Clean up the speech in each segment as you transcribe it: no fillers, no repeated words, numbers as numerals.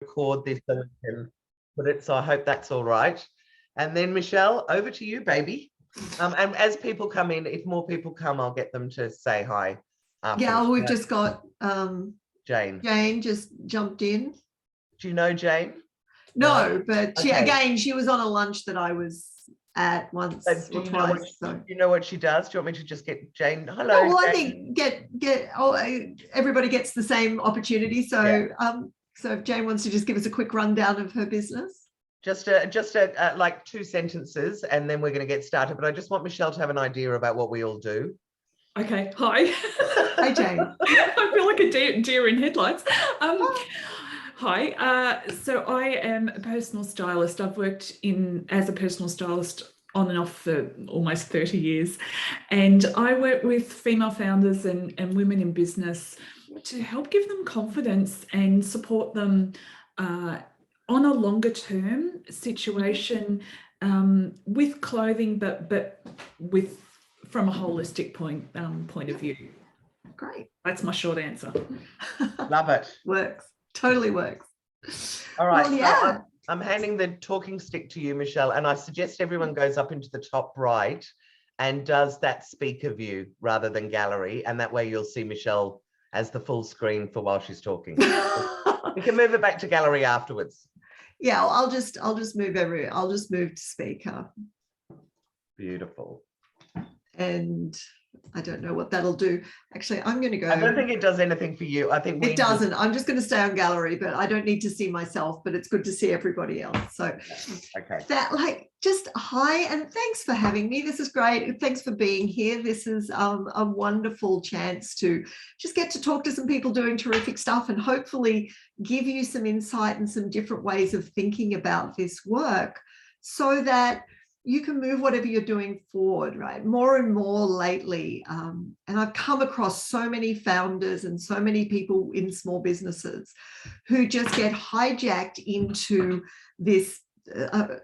record this so we can put it. So I hope that's all right. And then Michelle, over to you, baby. And as people come in, if more people come, I'll get them to say hi. Yeah, we've just got Jane. Jane just jumped in. Do you know Jane? No, but she was on a lunch that I was at once or twice. Do you know what she does? Do you want me to just get Jane? Hello. No, well, Jane. I think everybody gets the same opportunity. So so if Jane wants to just give us a quick rundown of her business. Just like 2 sentences, and then we're going to get started. But I just want Michelle to have an idea about what we all do. Okay. Hi. Hi, Jane. I feel like a deer in headlights. Hi. So I am a personal stylist. I've worked as a personal stylist on and off for almost 30 years. And I work with female founders and women in business to help give them confidence and support them on a longer term situation with clothing, but from a holistic point of view. Great. That's my short answer. Love it. Works. Totally works. All right. Well, yeah. So I'm handing the talking stick to you, Michelle, and I suggest everyone goes up into the top right and does that speaker view rather than gallery, and that way you'll see Michelle as the full screen for while she's talking. We can move it back to gallery afterwards. Yeah, I'll just move to speaker. Beautiful. And I don't know what that'll do. Actually, I'm going to go. I don't think it does anything for you. I think it doesn't. I'm just going to stay on gallery, but I don't need to see myself, but it's good to see everybody else. So okay. Just hi, and thanks for having me. This is great. Thanks for being here. This is a wonderful chance to just get to talk to some people doing terrific stuff and hopefully give you some insight and some different ways of thinking about this work so that you can move whatever you're doing forward, right? More and more lately, and I've come across so many founders and so many people in small businesses who just get hijacked into this,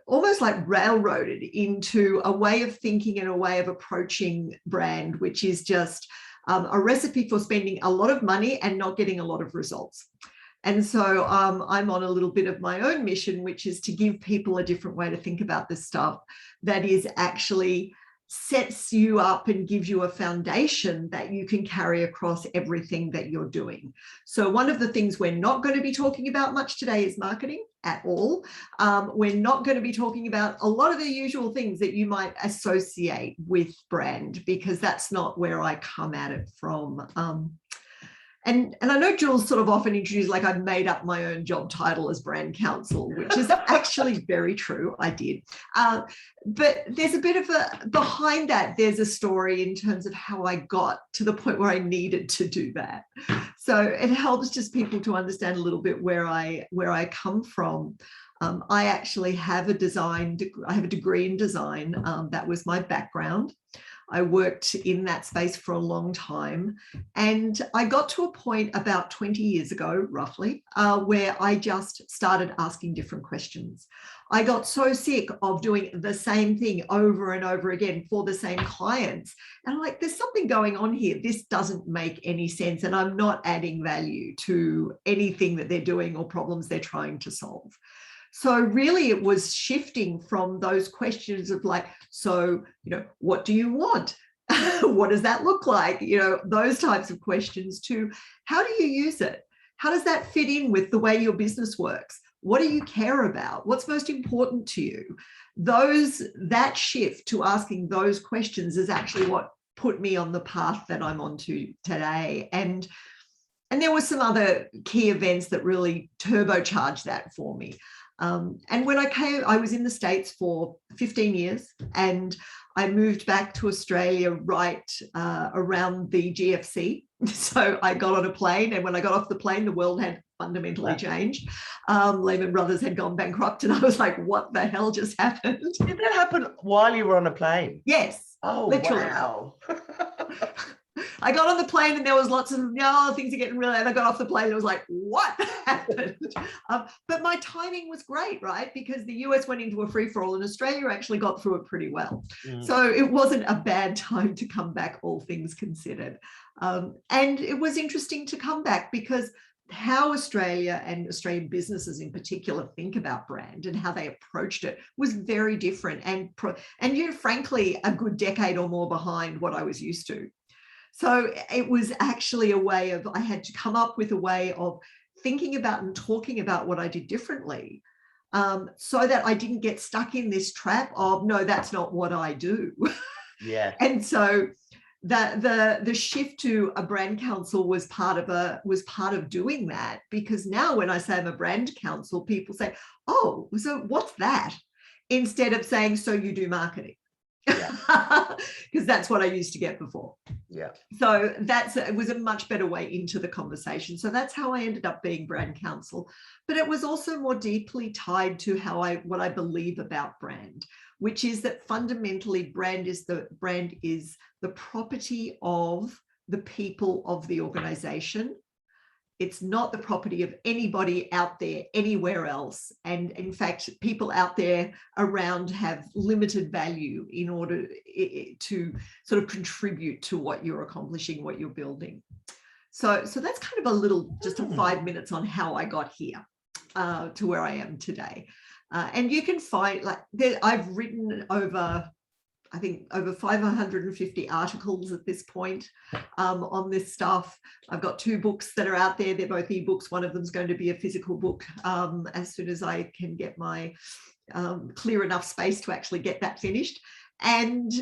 almost like railroaded into a way of thinking and a way of approaching brand, which is just a recipe for spending a lot of money and not getting a lot of results. And so I'm on a little bit of my own mission, which is to give people a different way to think about this stuff that is actually sets you up and gives you a foundation that you can carry across everything that you're doing. So one of the things we're not going to be talking about much today is marketing at all. We're not going to be talking about a lot of the usual things that you might associate with brand, because that's not where I come at it from. And I know Jules sort of often introduced, like, I've made up my own job title as Brand Counsel, which is actually very true. I did. But there's a bit of behind that, there's a story in terms of how I got to the point where I needed to do that. So it helps just people to understand a little bit where I come from. I actually have a degree in design. That was my background. I worked in that space for a long time, and I got to a point about 20 years ago, roughly, where I just started asking different questions. I got so sick of doing the same thing over and over again for the same clients. And I'm like, there's something going on here. This doesn't make any sense, and I'm not adding value to anything that they're doing or problems they're trying to solve. So really it was shifting from those questions of like, so, what do you want? What does that look like? Those types of questions to how do you use it? How does that fit in with the way your business works? What do you care about? What's most important to you? That shift to asking those questions is actually what put me on the path that I'm on to today. And there were some other key events that really turbocharged that for me. And when I was in the States for 15 years, and I moved back to Australia right around the GFC. So I got on a plane, and when I got off the plane, the world had fundamentally changed. Lehman Brothers had gone bankrupt, and I was like, what the hell just happened? Did that happen while you were on a plane? Yes. Oh, literally. Wow. I got on the plane and there was lots of, things are getting really, and I got off the plane and it was like, what happened? But my timing was great, right? Because the US went into a free-for-all and Australia actually got through it pretty well. So it wasn't a bad time to come back, all things considered. And it was interesting to come back because how Australia and Australian businesses in particular think about brand and how they approached it was very different, and frankly, a good decade or more behind what I was used to. So it was actually a way of, I had to come up with a way of thinking about and talking about what I did differently, so that I didn't get stuck in this trap of, no, that's not what I do. Yeah. And so the shift to a brand counsel was part of doing that, because now when I say I'm a brand counsel, people say, oh, so what's that? Instead of saying, so you do marketing. Yeah. Because that's what I used to get before. Yeah. So it was a much better way into the conversation. So that's how I ended up being brand counsel. But it was also more deeply tied to what I believe about brand, which is that fundamentally brand is the property of the people of the organization. It's not the property of anybody out there anywhere else. And in fact, people out there around have limited value in order to sort of contribute to what you're accomplishing, what you're building. So that's kind of a little, just a 5 minutes on how I got here to where I am today. And you can find, I've written over 550 articles at this point on this stuff. I've got 2 books that are out there. They're both ebooks. One of them is going to be a physical book as soon as I can get my clear enough space to actually get that finished. And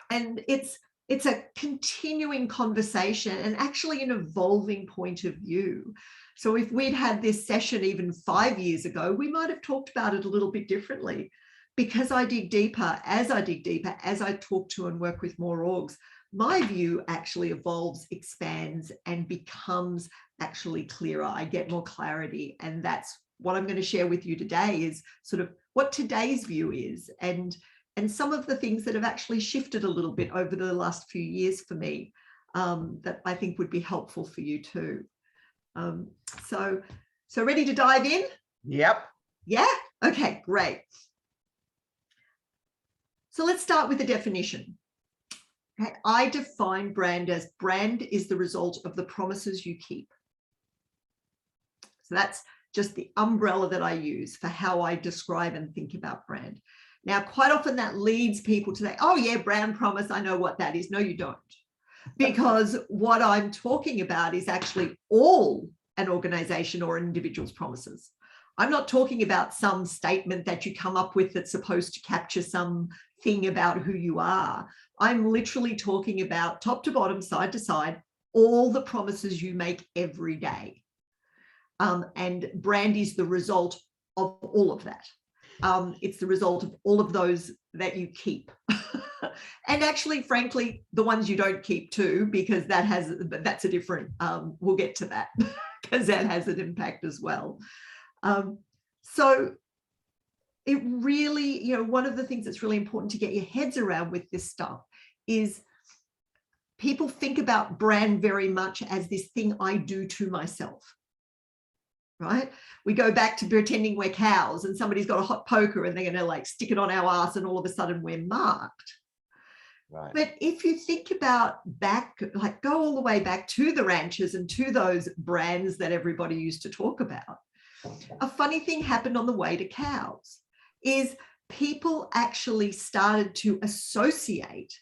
it's a continuing conversation and actually an evolving point of view. So if we'd had this session even 5 years ago, we might have talked about it a little bit differently. Because I dig deeper, as I talk to and work with more orgs, my view actually evolves, expands, and becomes actually clearer. I get more clarity. And that's what I'm going to share with you today, is sort of what today's view is, and some of the things that have actually shifted a little bit over the last few years for me, that I think would be helpful for you too. So ready to dive in? Yep. Yeah? Okay, great. So let's start with the definition. Okay, I define brand as brand is the result of the promises you keep. So that's just the umbrella that I use for how I describe and think about brand. Now, quite often that leads people to say, oh yeah, brand promise, I know what that is. No, you don't. Because what I'm talking about is actually all an organization or an individual's promises. I'm not talking about some statement that you come up with that's supposed to capture some thing about who you are. I'm literally talking about top to bottom, side to side, all the promises you make every day. And brand is the result of all of that. It's the result of all of those that you keep. And actually, frankly, the ones you don't keep too, because that's a different, we'll get to that, because that has an impact as well. So it really, one of the things that's really important to get your heads around with this stuff is people think about brand very much as this thing I do to myself, right? We go back to pretending we're cows and somebody's got a hot poker and they're going to stick it on our ass and all of a sudden we're marked. Right. But if you think about go all the way back to the ranchers and to those brands that everybody used to talk about, a funny thing happened on the way to cows is people actually started to associate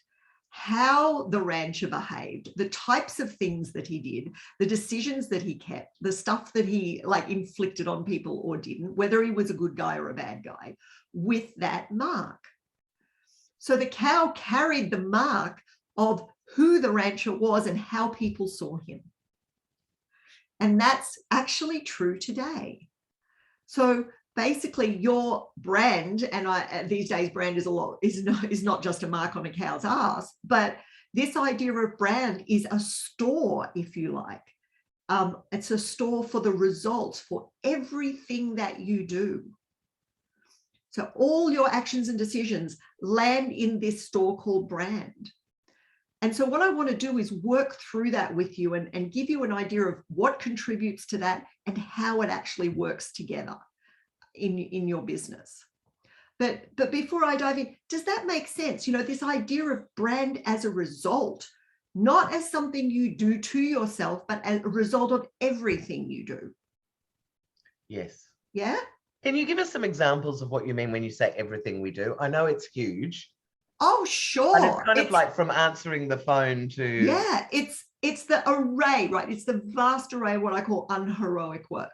how the rancher behaved, the types of things that he did, the decisions that he kept, the stuff that he inflicted on people or didn't, whether he was a good guy or a bad guy, with that mark. So the cow carried the mark of who the rancher was and how people saw him. And that's actually true today. So basically your brand, and these days brand is not just a mark on a cow's ass, but this idea of brand is a store, if you like. It's a store for the results for everything that you do. So all your actions and decisions land in this store called brand. And so what I want to do is work through that with you and give you an idea of what contributes to that and how it actually works together in your business. But before I dive in, does that make sense? This idea of brand as a result not as something you do to yourself, but as a result of everything you do. Yes. Yeah. Can you give us some examples of what you mean when you say everything we do? I know it's huge. Oh, sure. And it's kind of like from answering the phone to... Yeah, it's the array, right? It's the vast array of what I call unheroic work.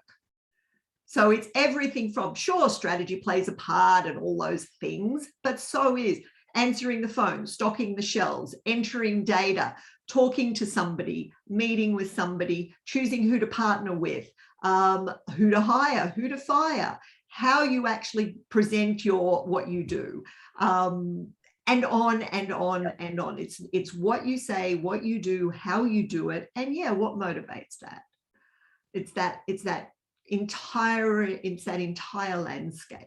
So it's everything from, sure, strategy plays a part and all those things, but so is answering the phone, stocking the shelves, entering data, talking to somebody, meeting with somebody, choosing who to partner with, who to hire, who to fire, how you actually present what you do, and on and on and on. It's what you say, what you do, how you do it, and yeah, what motivates that. It's that entire landscape.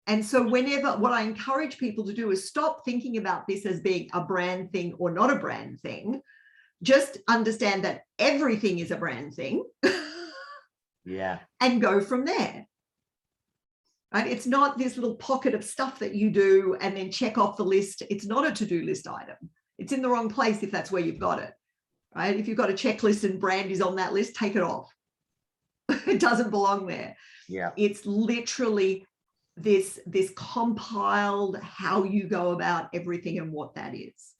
And so what I encourage people to do is stop thinking about this as being a brand thing or not a brand thing. Just understand that everything is a brand thing. Yeah. And go from there. Right? It's not this little pocket of stuff that you do and then check off the list. It's not a to-do list item. It's in the wrong place if that's where you've got it. Right? If you've got a checklist and brand is on that list, take it off. It doesn't belong there. Yeah. It's literally this compiled how you go about everything and what that is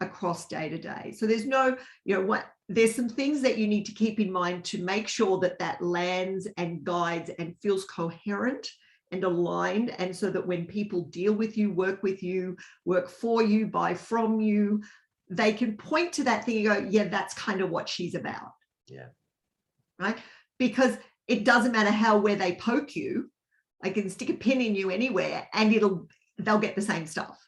across day to day. So there's no, there's some things that you need to keep in mind to make sure that lands and guides and feels coherent and aligned. And so that when people deal with you, work for you, buy from you, they can point to that thing and go, yeah, that's kind of what she's about. Yeah. Right? Because it doesn't matter where they poke you, they can stick a pin in you anywhere and they'll get the same stuff.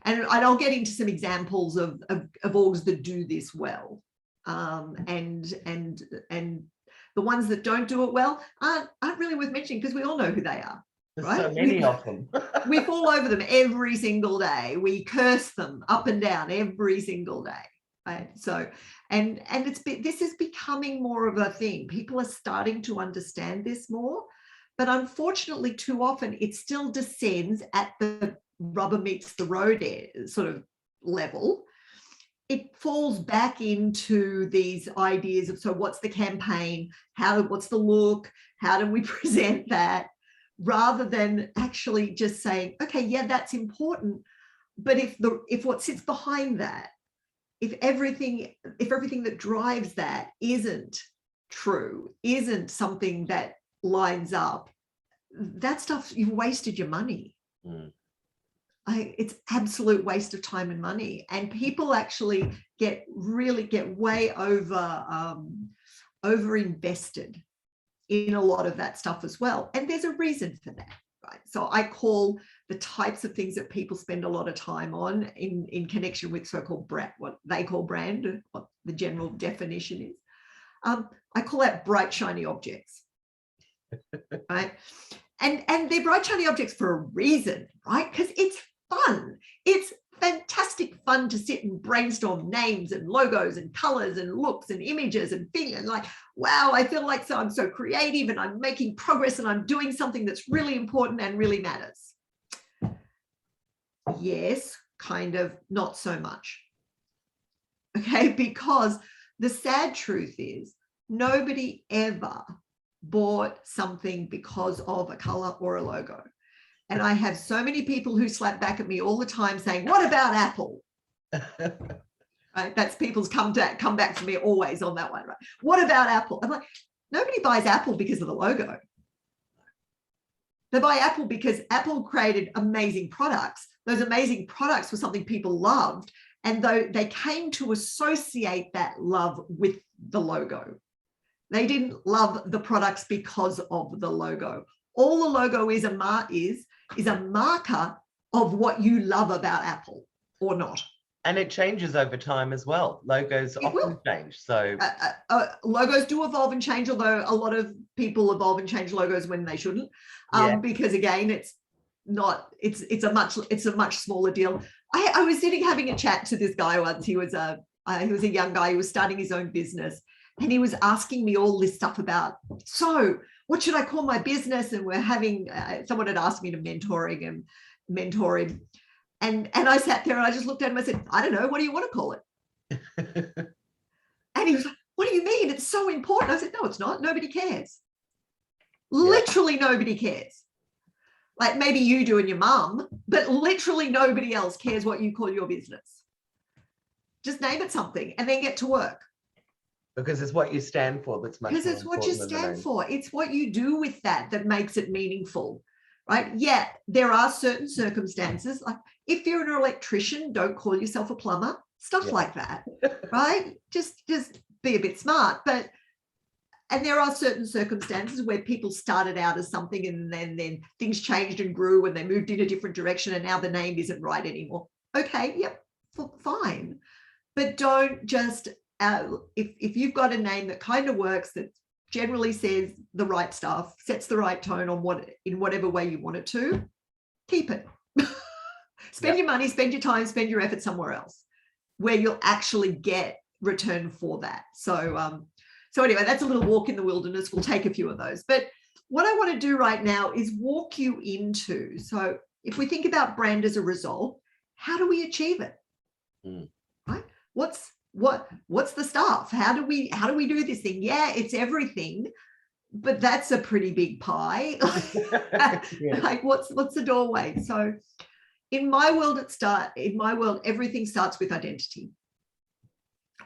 And I'll get into some examples of orgs that do this well. And the ones that don't do it well aren't really worth mentioning because we all know who they are. There's right? so many of them. We fall over them every single day. We curse them up and down every single day. Right? So, and this is becoming more of a thing. People are starting to understand this more, but unfortunately, too often it still descends at the rubber meets the road sort of level. It falls back into these ideas of, so what's the campaign? What's the look? How do we present that? Rather than actually just saying, okay, yeah, that's important. But if what sits behind that, if everything that drives that isn't true, isn't something that lines up, that stuff, you've wasted your money. Mm. It's absolute waste of time and money. And people actually get way over invested in a lot of that stuff as well. And there's a reason for that, right? So I call the types of things that people spend a lot of time on in connection with so-called brand, what they call brand, what the general definition is. I call that bright, shiny objects, right? And they're bright, shiny objects for a reason, right? Because it's fun. It's fantastic fun to sit and brainstorm names and logos and colors and looks and images and feeling like, wow, I feel like I'm so creative and I'm making progress and I'm doing something that's really important and really matters. Yes, kind of, not so much. Okay, because the sad truth is nobody ever bought something because of a color or a logo. And I have so many people who slap back at me all the time saying, what about Apple? Right? That's people's come back to me always on that one, right? What about Apple? I'm like, nobody buys Apple because of the logo. They buy Apple because Apple created amazing products. Those amazing products were something people loved. And though they came to associate that love with the logo, they didn't love the products because of the logo. All the logo is a marker of what you love about Apple or not. And it changes over time as well. Logos often change. So logos do evolve and change, although a lot of people evolve and change logos when they shouldn't. Because again, it's a much smaller deal. I was sitting having a chat to this guy once. He was a young guy who was starting his own business. And he was asking me all this stuff about, so what should I call my business? And we're having, someone had asked me to mentor him. And I sat there and I just looked at him. I said, I don't know. What do you want to call it? And he was like, what do you mean? It's so important. I said, no, it's not. Nobody cares. Literally nobody cares. Like maybe you do and your mum, but literally nobody else cares what you call your business. Just name it something and then get to work. Because it's what you stand for that's much more important. Because it's what you stand for. It's what you do with that makes it meaningful, right? Yeah, there are certain circumstances. Like if you're an electrician, don't call yourself a plumber. Stuff like that, right? Just be a bit smart. And there are certain circumstances where people started out as something and then things changed and grew and they moved in a different direction and now the name isn't right anymore. Okay, yep, fine. But don't just, if you've got a name that kind of works, that generally says the right stuff, sets the right tone on in whatever way you want it to, keep it. Spend your money, spend your time, spend your effort somewhere else where you'll actually get return for that. So anyway, that's a little walk in the wilderness. We'll take a few of those. But what I want to do right now is walk you into, so if we think about brand as a result, how do we achieve it? Right? What's the stuff? How do we do this thing? Yeah, it's everything, but that's a pretty big pie. Like what's the doorway? So in my world, everything starts with identity.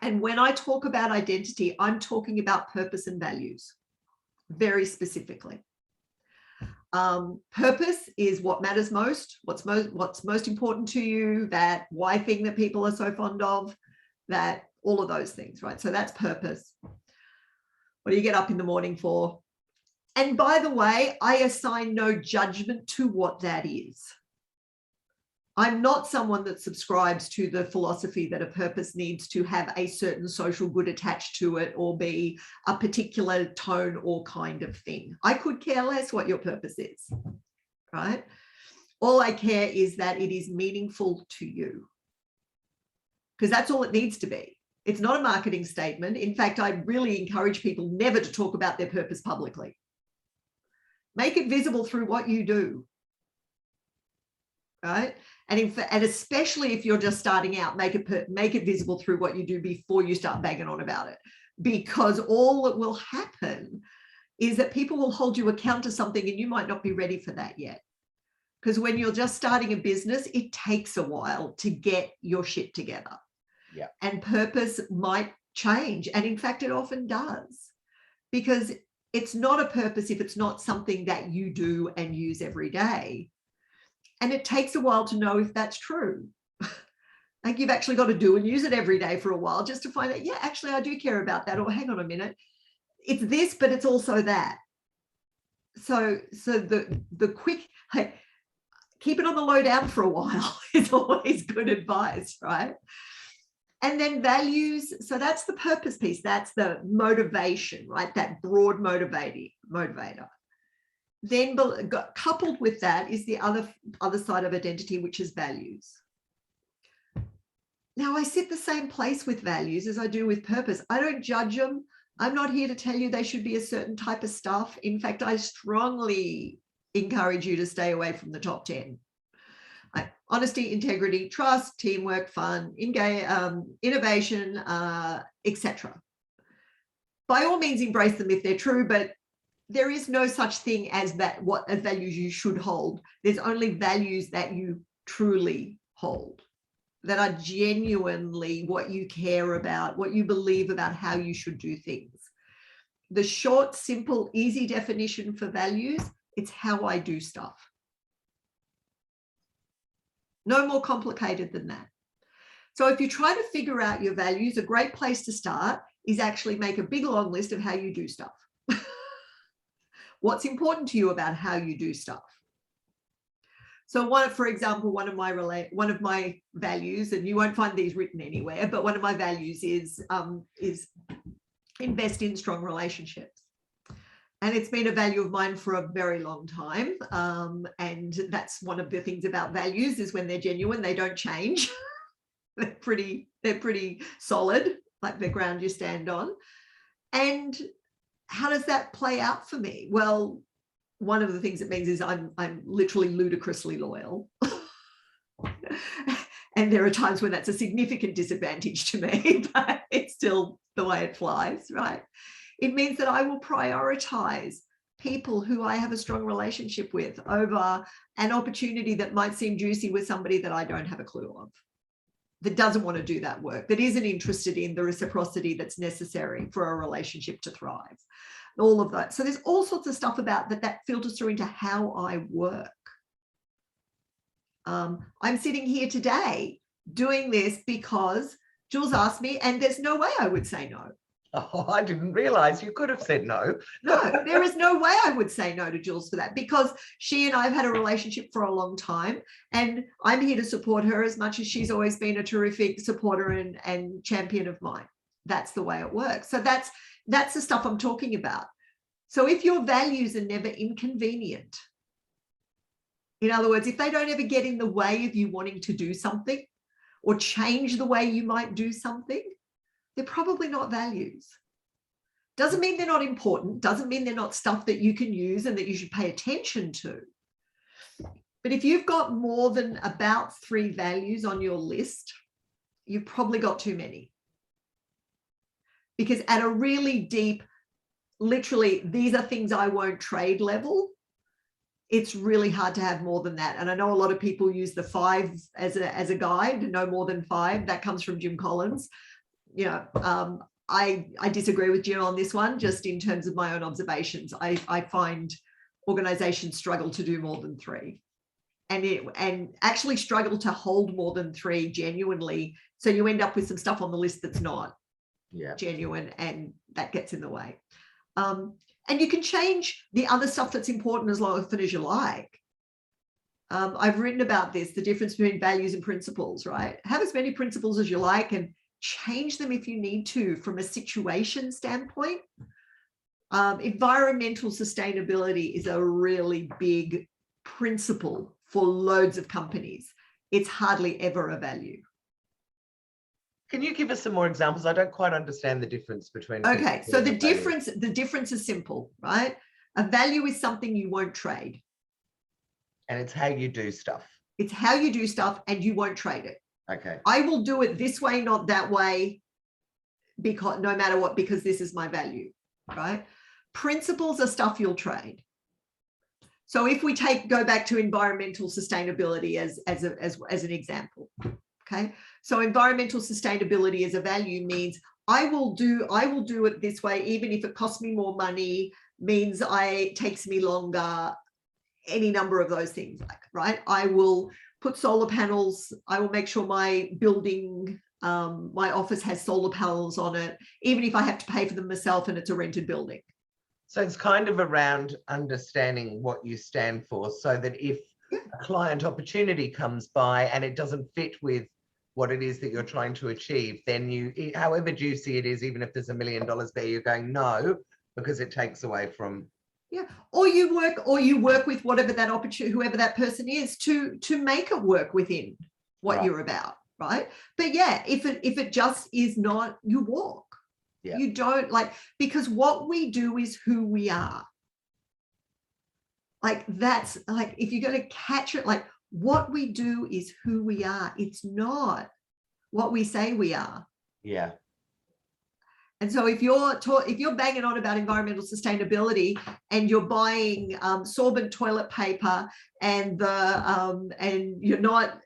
And when I talk about identity, I'm talking about purpose and values, very specifically. Purpose is what matters most, what's most important to you, that why thing that people are so fond of, that all of those things, right? So that's purpose. What do you get up in the morning for? And by the way, I assign no judgment to what that is. I'm not someone that subscribes to the philosophy that a purpose needs to have a certain social good attached to it or be a particular tone or kind of thing. I could care less what your purpose is, right? All I care is that it is meaningful to you, because that's all it needs to be. It's not a marketing statement. In fact, I really encourage people never to talk about their purpose publicly. Make it visible through what you do, right? And especially if you're just starting out, make it visible through what you do before you start banging on about it, because all that will happen is that people will hold you account to something and you might not be ready for that yet. Because when you're just starting a business, it takes a while to get your shit together. Yeah. And purpose might change. And in fact, it often does, because it's not a purpose if it's not something that you do and use every day. And it takes a while to know if that's true. Like you've actually got to do and use it every day for a while just to find out, yeah, actually, I do care about that. Or hang on a minute, it's this, but it's also that. So the quick, like, keep it on the low down for a while is always good advice, right? And then values. So that's the purpose piece. That's the motivation, right? That broad motivator. Then coupled with that is the other side of identity, which is values. Now, I sit the same place with values as I do with purpose. I don't judge them. I'm not here to tell you they should be a certain type of stuff. In fact, I strongly encourage you to stay away from the top 10. Honesty, integrity, trust, teamwork, fun, innovation, etc. By all means, embrace them if they're true, but there is no such thing as that, what values you should hold. There's only values that you truly hold, that are genuinely what you care about, what you believe about how you should do things. The short, simple, easy definition for values, it's how I do stuff. No more complicated than that. So if you try to figure out your values, a great place to start is actually make a big long list of how you do stuff. What's important to you about how you do stuff? So for example, one of my values, and you won't find these written anywhere, but one of my values is invest in strong relationships. And it's been a value of mine for a very long time. And that's one of the things about values, is when they're genuine, they don't change. They're pretty solid, like the ground you stand on. And how does that play out for me? Well, one of the things it means is I'm literally ludicrously loyal. And there are times when that's a significant disadvantage to me, but it's still the way it flies, right? It means that I will prioritize people who I have a strong relationship with over an opportunity that might seem juicy with somebody that I don't have a clue of, that doesn't want to do that work, that isn't interested in the reciprocity that's necessary for a relationship to thrive. All of that. So there's all sorts of stuff about that filters through into how I work. I'm sitting here today doing this because Jules asked me, and there's no way I would say no. Oh, I didn't realize you could have said no. No, there is no way I would say no to Jules for that, because she and I have had a relationship for a long time, and I'm here to support her as much as she's always been a terrific supporter and champion of mine. That's the way it works. So that's the stuff I'm talking about. So if your values are never inconvenient, in other words, if they don't ever get in the way of you wanting to do something or change the way you might do something, they're probably not values. Doesn't mean they're not important, doesn't mean they're not stuff that you can use and that you should pay attention to. But if you've got more than about 3 values on your list, you've probably got too many. Because at a really deep, literally, these are things I won't trade level, it's really hard to have more than that. And I know a lot of people use the 5 as a guide, no more than 5. That comes from Jim Collins. You know, I disagree with Jim on this one, just in terms of my own observations. I find organizations struggle to do more than 3, and actually struggle to hold more than 3 genuinely. So you end up with some stuff on the list that's not genuine, and that gets in the way. And you can change the other stuff that's important as often as you like. I've written about this, the difference between values and principles, right? Have as many principles as you like and change them if you need to from a situation standpoint. Environmental sustainability is a really big principle for loads of companies. It's hardly ever a value. Can you give us some more examples? I don't quite understand the difference between. Okay, so the difference is simple, right? A value is something you won't trade. And it's how you do stuff. It's how you do stuff, and you won't trade it. Okay. I will do it this way, not that way, because no matter what, because this is my value, right? Principles are stuff you'll trade. So if we go back to environmental sustainability as an example, okay? So environmental sustainability as a value means I will do it this way, even if it costs me more money, means it takes me longer, any number of those things, right? I will put solar panels, I will make sure my building, my office has solar panels on it, even if I have to pay for them myself and it's a rented building. So it's kind of around understanding what you stand for, so that if a client opportunity comes by and it doesn't fit with what it is that you're trying to achieve, then you, however juicy it is, even if there's $1 million there, you're going no, because it takes away from. Yeah, or you work with whatever that opportunity, whoever that person is, to make it work within what you're about, right? But yeah, if it just is not, you walk. Yeah. You don't because what we do is who we are. That's if you're going to catch it, what we do is who we are. It's not what we say we are. Yeah. And so if you're banging on about environmental sustainability and you're buying sorbent toilet paper and you're not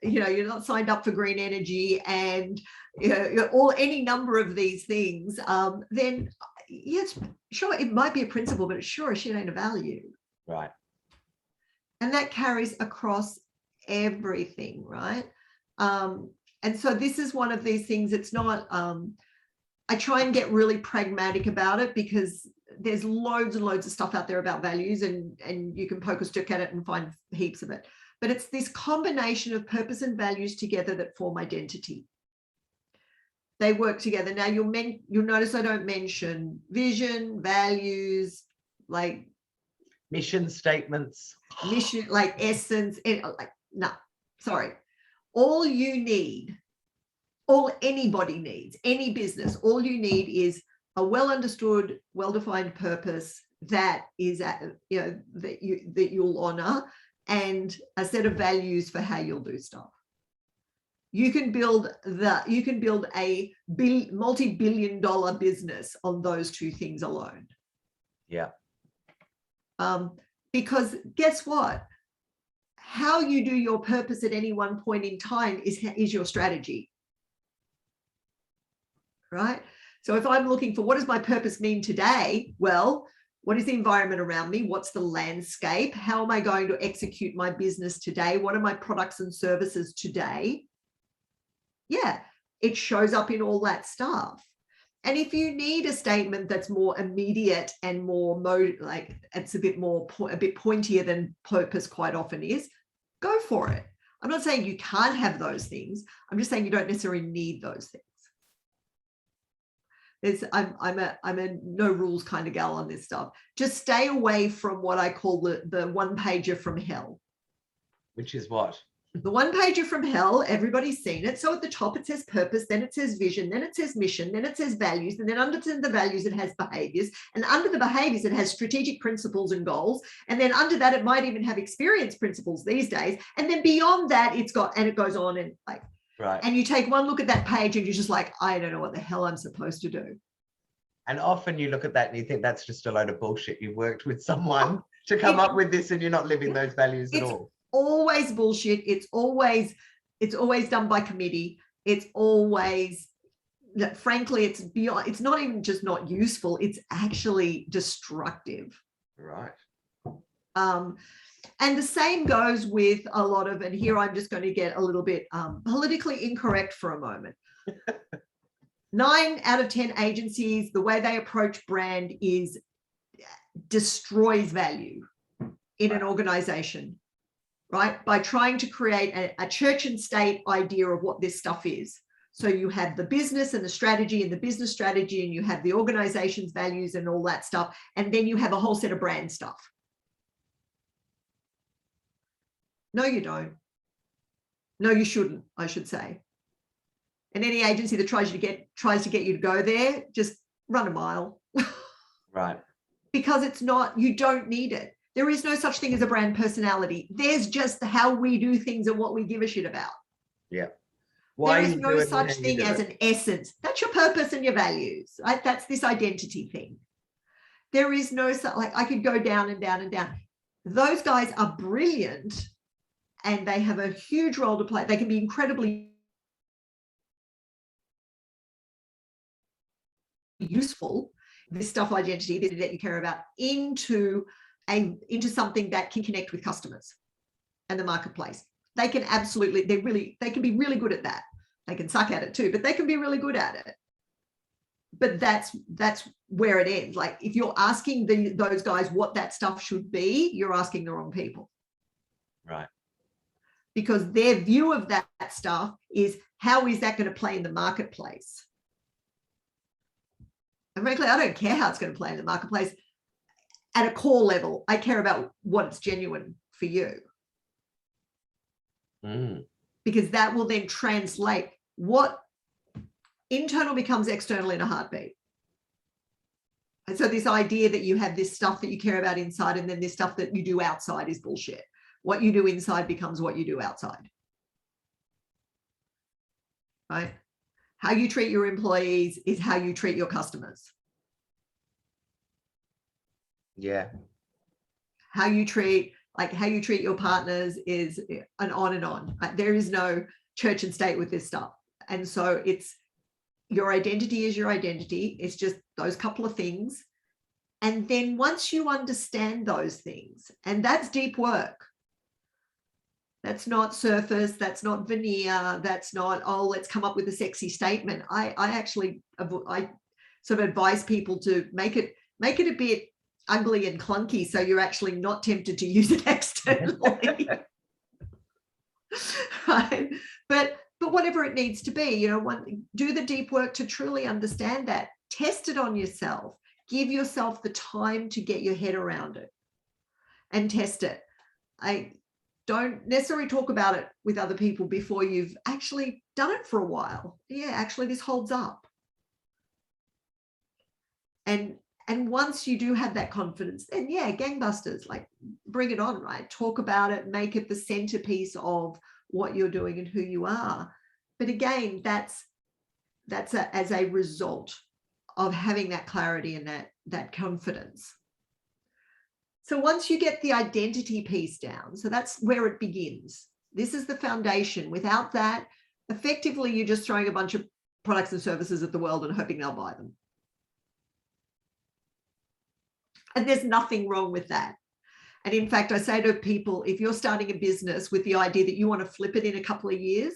signed up for green energy and any number of these things, then yes, sure, it might be a principle, but it sure as shit ain't a value. Right. And that carries across everything, right? And so this is one of these things. It's not. I try and get really pragmatic about it, because there's loads and loads of stuff out there about values, and you can poke a stick at it and find heaps of it. But it's this combination of purpose and values together that form identity. They work together. Now you'll notice I don't mention vision, values, mission statements, essence. No, sorry. All anybody needs, any business, all you need is a well-understood, well-defined purpose that is, that you'll honor, and a set of values for how you'll do stuff. You can build a multi-billion-dollar business on those two things alone. Yeah. Because guess what? How you do your purpose at any one point in time is your strategy, right? So if I'm looking for what does my purpose mean today? Well, what is the environment around me? What's the landscape? How am I going to execute my business today? What are my products and services today? Yeah, it shows up in all that stuff. And if you need a statement that's more immediate and more like it's a bit pointier than purpose quite often is, go for it. I'm not saying you can't have those things. I'm just saying you don't necessarily need those things. I'm a no rules kind of gal on this stuff. Just stay away from what I call the one pager from hell. Which is what? The one pager from hell, everybody's seen it. So at the top, it says purpose, then it says vision, then it says mission, then it says values, and then under the values, it has behaviors. And under the behaviors, it has strategic principles and goals. And then under that, it might even have experience principles these days. And then beyond that, it goes on and like, right. And you take one look at that page and you're just like, I don't know what the hell I'm supposed to do. And often you look at that and you think that's just a load of bullshit. You've worked with someone to come up with this and you're not living those values at all. Always bullshit. It's always done by committee. It's always, frankly, it's beyond, it's not even just not useful, it's actually destructive. Right. And the same goes with a lot of, and here I'm just going to get a little bit politically incorrect for a moment. 9 out of 10 agencies, the way they approach brand is destroys value in an organization. Right? By trying to create a church and state idea of what this stuff is. So you have the business and the strategy and the business strategy, and you have the organization's values and all that stuff. And then you have a whole set of brand stuff. No, you don't. No, you shouldn't, I should say. And any agency that tries to get you to go there, just run a mile. Right. Because it's not, you don't need it. There is no such thing as a brand personality. There's just how we do things and what we give a shit about. Yeah. There is no such thing as an essence. That's your purpose and your values, right? That's this identity thing. There is no, like, I could go down and down and down. Those guys are brilliant and they have a huge role to play. They can be incredibly useful, this stuff identity that you care about, into something that can connect with customers and the marketplace. They can absolutely, they can be really good at that. They can suck at it too, but they can be really good at it. But that's where it ends. Like, if you're asking those guys what that stuff should be, you're asking the wrong people. Right. Because their view of that stuff is, how is that going to play in the marketplace? And frankly, I don't care how it's going to play in the marketplace. At a core level, I care about what's genuine for you. Because that will then translate what internal becomes external in a heartbeat. And so this idea that you have this stuff that you care about inside and then this stuff that you do outside is bullshit. What you do inside becomes what you do outside. Right? How you treat your employees is how you treat your customers. Yeah. How you treat your partners is an on and on. There is no church and state with this stuff. And so it's, your identity is your identity. It's just those couple of things. And then once you understand those things, and that's deep work. That's not surface, that's not veneer, that's not, oh, let's come up with a sexy statement. I sort of advise people to make it a bit ugly and clunky, so you're actually not tempted to use it externally. Right? But whatever it needs to be, do the deep work to truly understand that. Test it on yourself. Give yourself the time to get your head around it and test it. I don't necessarily talk about it with other people before you've actually done it for a while. Yeah, actually this holds up. And once you do have that confidence, then yeah, gangbusters, like, bring it on, right? Talk about it, make it the centerpiece of what you're doing and who you are. But again, that's as a result of having that clarity and that confidence. So once you get the identity piece down, so that's where it begins. This is the foundation. Without that, effectively, you're just throwing a bunch of products and services at the world and hoping they'll buy them. And there's nothing wrong with that. And in fact, I say to people, if you're starting a business with the idea that you want to flip it in a couple of years,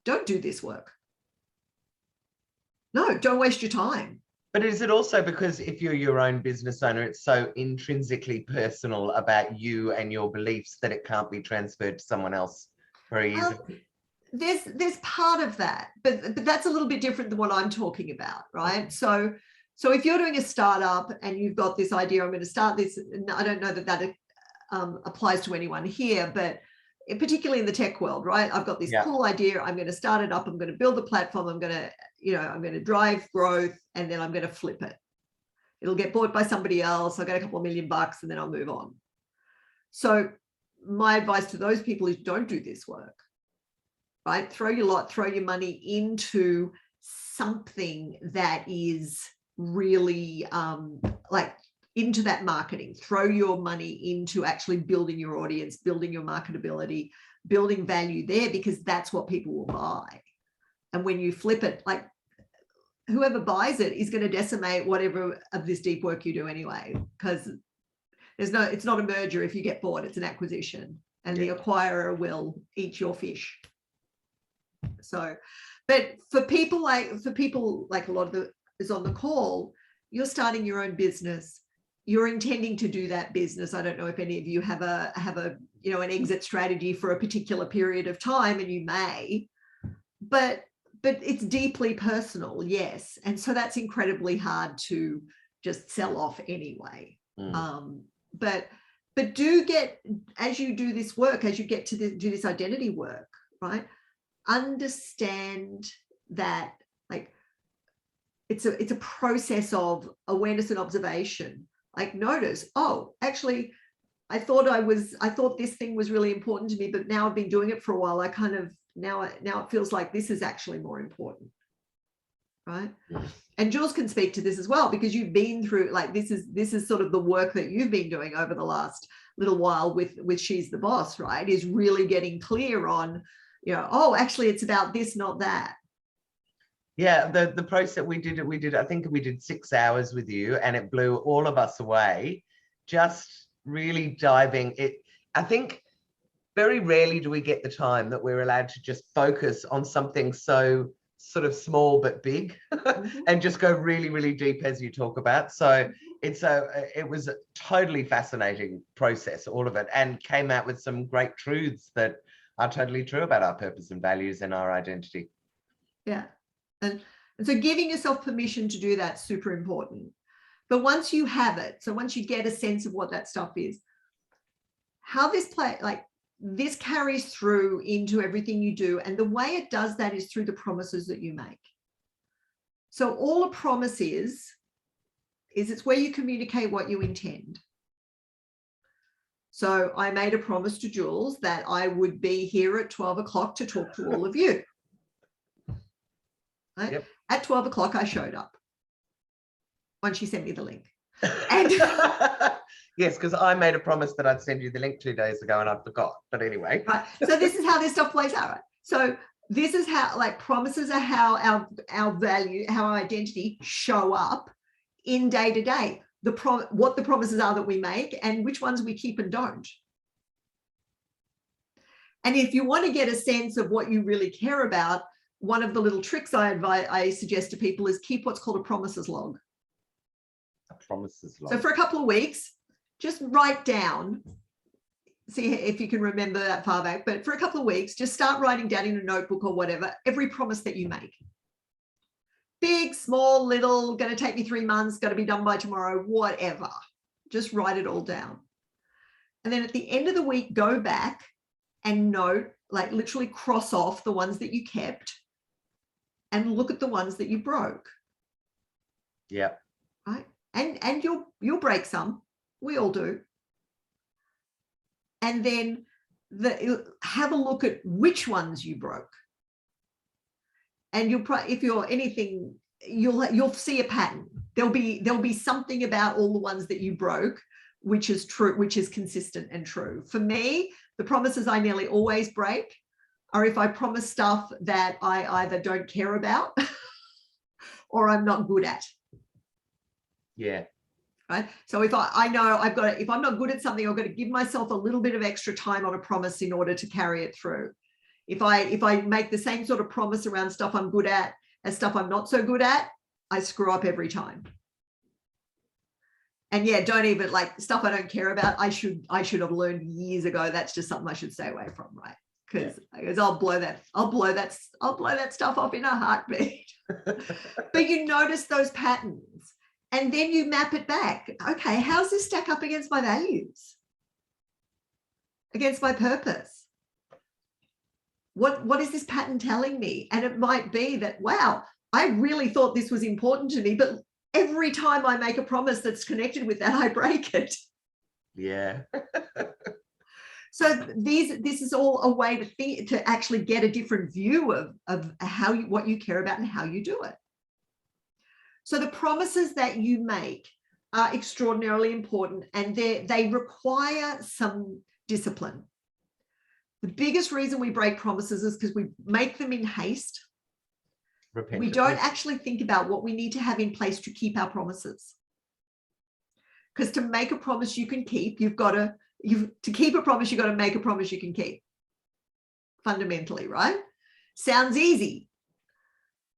don't do this work. No, don't waste your time. But is it also because if you're your own business owner, it's so intrinsically personal about you and your beliefs that it can't be transferred to someone else very easily? There's part of that, but that's a little bit different than what I'm talking about, right? So if you're doing a startup and you've got this idea, I'm going to start this, and I don't know that applies to anyone here, but particularly in the tech world, right? I've got this cool idea. I'm going to start it up. I'm going to build a platform. I'm going to drive growth, and then I'm going to flip it. It'll get bought by somebody else. I'll get a couple of $1 million bucks, and then I'll move on. So my advice to those people is don't do this work, right? Throw your money into something that is really into that marketing. Throw your money into actually building your audience, building your marketability, building value there, because that's what people will buy. And when you flip it, like whoever buys it is going to decimate whatever of this deep work you do anyway, because it's not a merger. If you get bought, it's an acquisition, and the acquirer will eat your fish. So, but for people like a lot of the is on the call, you're starting your own business. You're intending to do that business. I don't know if any of you have an exit strategy for a particular period of time, and you may, but it's deeply personal, yes. And so that's incredibly hard to just sell off anyway. But do get, as you do this work, as you get to do this identity work, right? Understand that it's a process of awareness and observation. Like notice, oh, actually, I thought this thing was really important to me, but now I've been doing it for a while. Now it feels like this is actually more important, right? And Jules can speak to this as well, because you've been through, this is sort of the work that you've been doing over the last little while with She's the Boss, right? Is really getting clear on, oh, actually it's about this, not that. Yeah, the process we did, I think we did 6 hours with you, and it blew all of us away. Just really diving it. I think very rarely do we get the time that we're allowed to just focus on something so sort of small but big and just go really, really deep, as you talk about. So it was a totally fascinating process, all of it, and came out with some great truths that are totally true about our purpose and values and our identity. Yeah. And so giving yourself permission to do that's super important. But once you have it, so once you get a sense of what that stuff is, how this carries through into everything you do. And the way it does that is through the promises that you make. So all a promise is it's where you communicate what you intend. So I made a promise to Jules that I would be here at 12 o'clock to talk to all of you. Right? Yep. At 12 o'clock, I showed up once she sent me the link. And yes, because I made a promise that I'd send you the link 2 days ago and I forgot. But anyway. Right. So this is how this stuff plays out, right? So this is how, promises are how our value, how our identity show up in day to day. What the promises are that we make and which ones we keep and don't. And if you want to get a sense of what you really care about, one of the little tricks I suggest to people is keep what's called a promises log. A promises log. So for a couple of weeks, just write down, see if you can remember that far back, but for a couple of weeks, just start writing down in a notebook or whatever, every promise that you make. Big, small, little, going to take me 3 months, got to be done by tomorrow, whatever. Just write it all down. And then at the end of the week, go back and note, literally cross off the ones that you kept and look at the ones that you broke. Yeah. Right. And you'll break some. We all do. And then have a look at which ones you broke. And if you're anything, you'll see a pattern. There'll be something about all the ones that you broke, which is true, which is consistent and true. For me, the promises I nearly always break are if I promise stuff that I either don't care about or I'm not good at. Yeah. Right. So if I know if I'm not good at something, I've got to give myself a little bit of extra time on a promise in order to carry it through. If I make the same sort of promise around stuff I'm good at as stuff I'm not so good at, I screw up every time. And yeah, don't even like stuff I don't care about. I should have learned years ago. That's just something I should stay away from, right? Because I'll blow that stuff off in a heartbeat. But you notice those patterns, and then you map it back. Okay, how's this stack up against my values? Against my purpose? What is this pattern telling me? And it might be that, wow, I really thought this was important to me, but every time I make a promise that's connected with that, I break it. Yeah. So this is all a way to actually get a different view of what you care about and how you do it. So the promises that you make are extraordinarily important, and they require some discipline. The biggest reason we break promises is because we make them in haste. We don't actually think about what we need to have in place to keep our promises. Because to make a promise you can keep, to keep a promise, you've got to make a promise you can keep. Fundamentally, right? Sounds easy.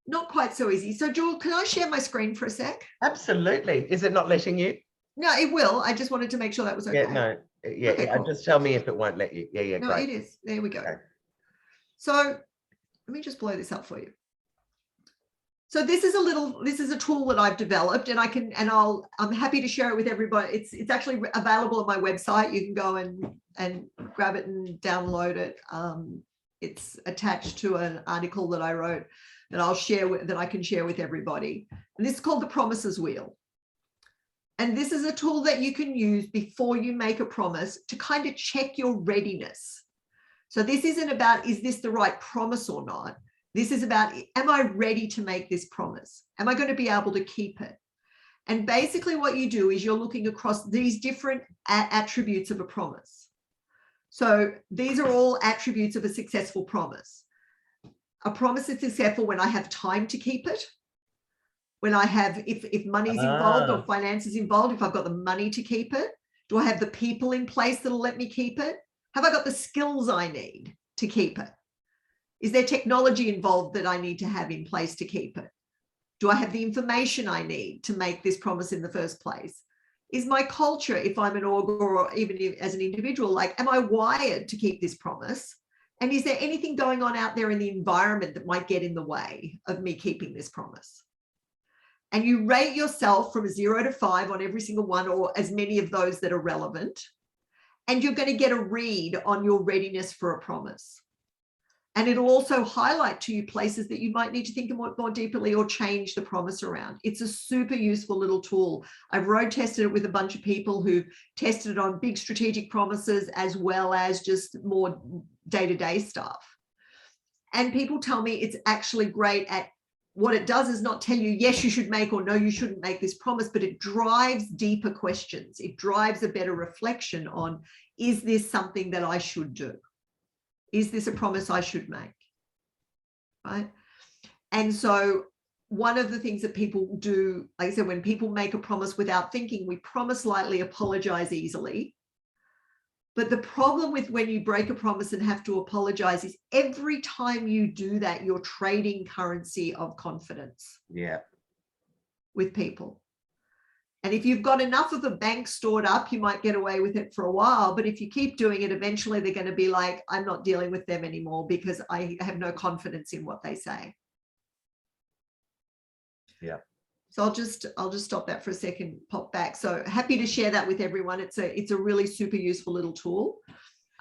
Not quite so easy. So, Jewel, can I share my screen for a sec? Absolutely. Is it not letting you? No, it will. I just wanted to make sure that was okay. Yeah, no. Yeah, okay, cool. Just tell me if it won't let you. Yeah, no, great. It is. There we go. Okay. So let me just blow this up for you. So this is a tool that I've developed, and I'm happy to share it with everybody. It's actually available on my website. You can go and grab it and download it. It's attached to an article that I wrote that I can share with everybody. And this is called the Promises Wheel. And this is a tool that you can use before you make a promise to kind of check your readiness. So this isn't about, is this the right promise or not? This is about, am I ready to make this promise? Am I going to be able to keep it? And basically what you do is you're looking across these different attributes of a promise. So these are all attributes of a successful promise. A promise is successful when I have time to keep it. When I have, if money's involved or finance is involved, if I've got the money to keep it. Do I have the people in place that'll let me keep it? Have I got the skills I need to keep it? Is there technology involved that I need to have in place to keep it? Do I have the information I need to make this promise in the first place? Is my culture, if I'm an org or even as an individual, like, am I wired to keep this promise? And is there anything going on out there in the environment that might get in the way of me keeping this promise? And you rate yourself from 0 to 5 on every single one, or as many of those that are relevant. And you're going to get a read on your readiness for a promise. And it'll also highlight to you places that you might need to think more deeply or change the promise around. It's a super useful little tool. I've road tested it with a bunch of people who tested it on big strategic promises as well as just more day-to-day stuff. And people tell me it's actually great at what it does is not tell you, yes, you should make, or no, you shouldn't make this promise, but it drives deeper questions. It drives a better reflection on, is this something that I should do? Is this a promise I should make? Right? And so one of the things that people do, like I said, when people make a promise without thinking, we promise lightly, apologize easily. But the problem with when you break a promise and have to apologize is every time you do that, you're trading currency of confidence. Yeah. With people. And if you've got enough of the bank stored up, you might get away with it for a while. But if you keep doing it, eventually they're going to be like, I'm not dealing with them anymore because I have no confidence in what they say. Yeah. So I'll just stop that for a second, pop back. So happy to share that with everyone. It's a really super useful little tool.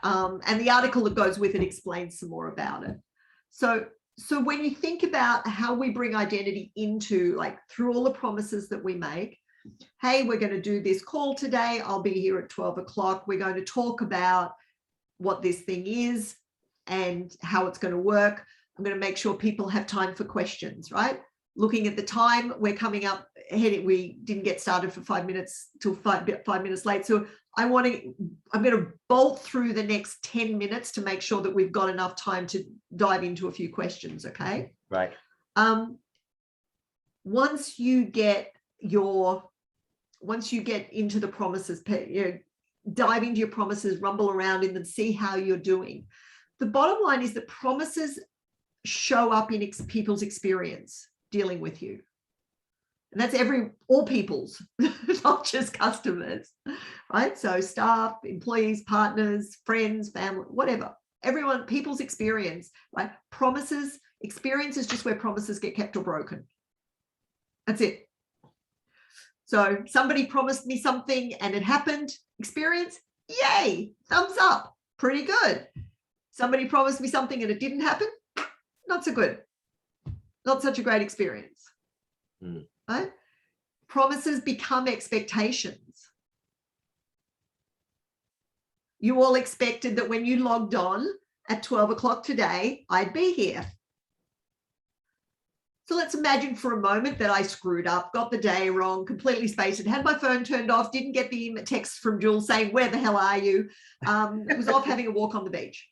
And the article that goes with it explains some more about it. So when you think about how we bring identity into, like, through all the promises that we make, hey, we're going to do this call today. I'll be here at 12 o'clock. We're going to talk about what this thing is and how it's going to work. I'm going to make sure people have time for questions, right? Looking at the time, we're coming up ahead. We didn't get started for 5 minutes till 5 minutes late. So I'm going to bolt through the next 10 minutes to make sure that we've got enough time to dive into a few questions. Okay. Right. Once you get into the promises, dive into your promises, rumble around in them, see how you're doing. The bottom line is that promises show up in people's experience dealing with you. And that's all people's, not just customers, right? So staff, employees, partners, friends, family, whatever. Everyone, people's experience, right? Promises, experience is just where promises get kept or broken. That's it. So somebody promised me something and it happened. Experience, yay, thumbs up, pretty good. Somebody promised me something and it didn't happen. Not so good. Not such a great experience. Right? Promises become expectations. You all expected that when you logged on at 12 o'clock today, I'd be here. So let's imagine for a moment that I screwed up, got the day wrong, completely spaced it, had my phone turned off, didn't get the text from Jules saying, where the hell are you? Was off having a walk on the beach.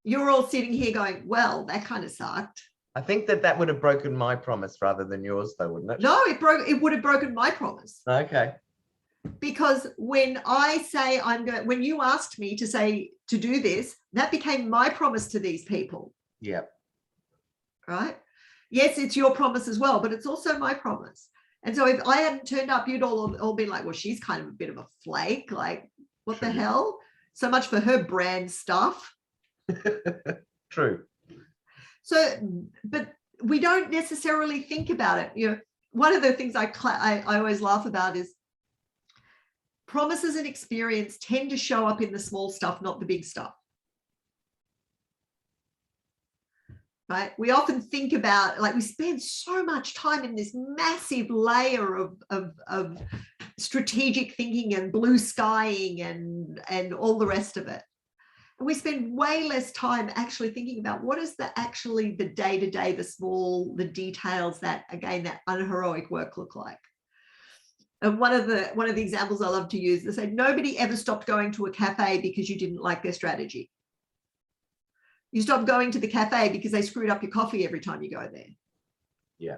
You're all sitting here going, well, that kind of sucked. I think that would have broken my promise rather than yours, though, wouldn't it? No, it would have broken my promise. Okay. Because when I say when you asked me to do this, that became my promise to these people. Yeah. Right? Yes, it's your promise as well, but it's also my promise. And so if I hadn't turned up, you'd all been like, well, she's kind of a bit of a flake. Like, what the hell? So much for her brand stuff. True. So, but we don't necessarily think about it. You know, one of the things I always laugh about is promises and experience tend to show up in the small stuff, not the big stuff. Right? We often think about, like, we spend so much time in this massive layer of strategic thinking and blue skying and all the rest of it. And we spend way less time actually thinking about what is the day-to-day, the small, the details that, again, that unheroic work look like. And one of the examples I love to use, they say, nobody ever stopped going to a cafe because you didn't like their strategy. You stopped going to the cafe because they screwed up your coffee every time you go there. Yeah.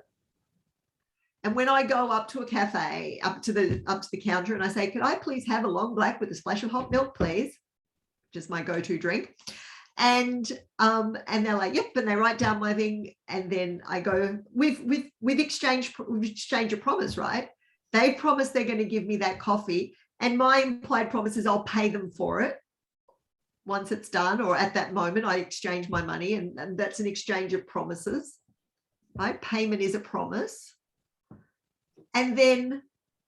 And when I go up to a cafe, up to the counter, and I say, could I please have a long black with a splash of hot milk, please? Just my go-to drink. And they're like, yep, and they write down my thing, and then I go, we've exchanged a promise, right? They promise they're going to give me that coffee, and my implied promise is I'll pay them for it once it's done, or at that moment I exchange my money, and that's an exchange of promises, right? Payment is a promise. And then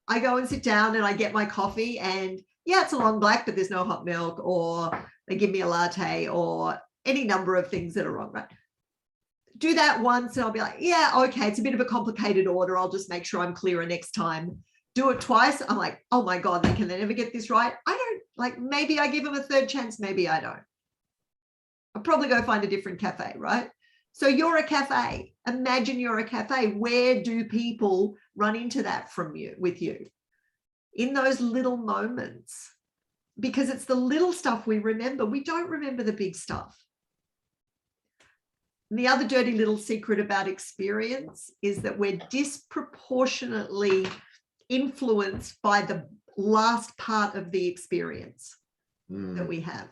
I go and sit down and I get my coffee, and yeah, it's a long black, but there's no hot milk, or they give me a latte, or any number of things that are wrong, right? Do that once and I'll be like, yeah, okay, it's a bit of a complicated order. I'll just make sure I'm clearer next time. Do it twice. I'm like, oh my God, they never get this right. I don't, like, maybe I give them a third chance, maybe I don't. I'll probably go find a different cafe, right? So you're a cafe. Imagine you're a cafe. Where do people run into that with you? In those little moments, because it's the little stuff we remember. We don't remember the big stuff. And the other dirty little secret about experience is that we're disproportionately influenced by the last part of the experience that we have.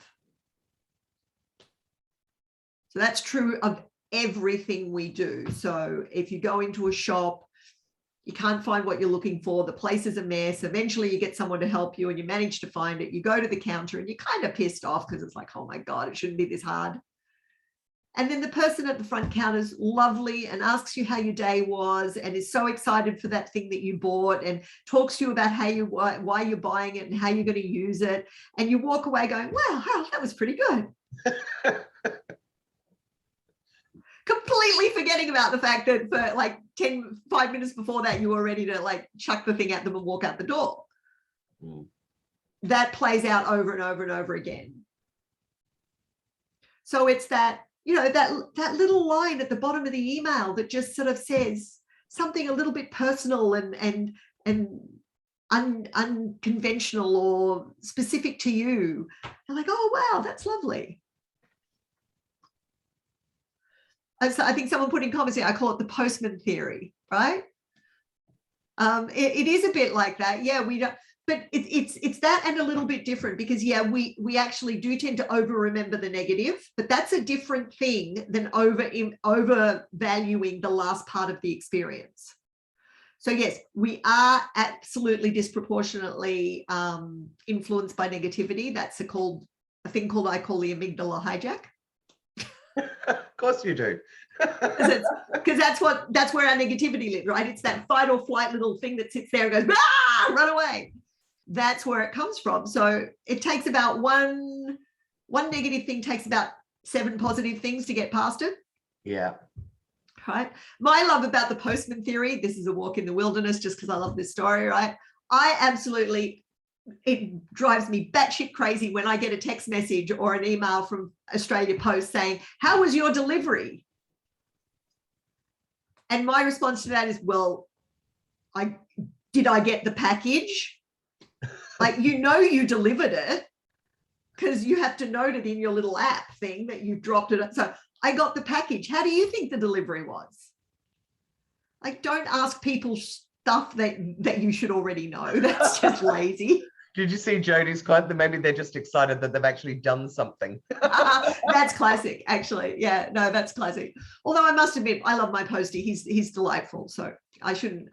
So that's true of everything we do. So if you go into a shop, you can't find what you're looking for, the place is a mess, eventually you get someone to help you and you manage to find it, you go to the counter and you're kind of pissed off because it's like, oh my God, it shouldn't be this hard. And then the person at the front counter is lovely and asks you how your day was and is so excited for that thing that you bought and talks to you about why you're buying it and how you're going to use it. And you walk away going, wow, that was pretty good. Completely forgetting about the fact that for like 5 minutes before that, you were ready to like chuck the thing at them and walk out the door. That plays out over and over and over again. So it's that you know, that little line at the bottom of the email that just sort of says something a little bit personal and unconventional or specific to you. They're like, oh, wow, that's lovely. And so I think someone put in comments here, I call it the postman theory, right? It is a bit like that. Yeah, we don't, but it's that and a little bit different because, yeah, we actually do tend to over remember the negative, but that's a different thing than overvaluing the last part of the experience. So yes, we are absolutely disproportionately influenced by negativity. That's a thing called I call the amygdala hijack. Of course you do. Because that's where our negativity lives, right? It's that fight or flight little thing that sits there and goes, ah, run away. That's where it comes from. So it takes about one negative thing takes about 7 positive things to get past it. Yeah. Right. My love about the postman theory, this is a walk in the wilderness just because I love this story, right? It drives me batshit crazy when I get a text message or an email from Australia Post saying, how was your delivery? And my response to that is, well, did I get the package? Like, you delivered it because you have to note it in your little app thing that you dropped it. So I got the package. How do you think the delivery was? Like, don't ask people stuff that you should already know. That's just lazy. Did you see Jodie's quote that maybe they're just excited that they've actually done something? That's classic, actually. Yeah, no, that's classic. Although I must admit, I love my postie. He's delightful. So I shouldn't.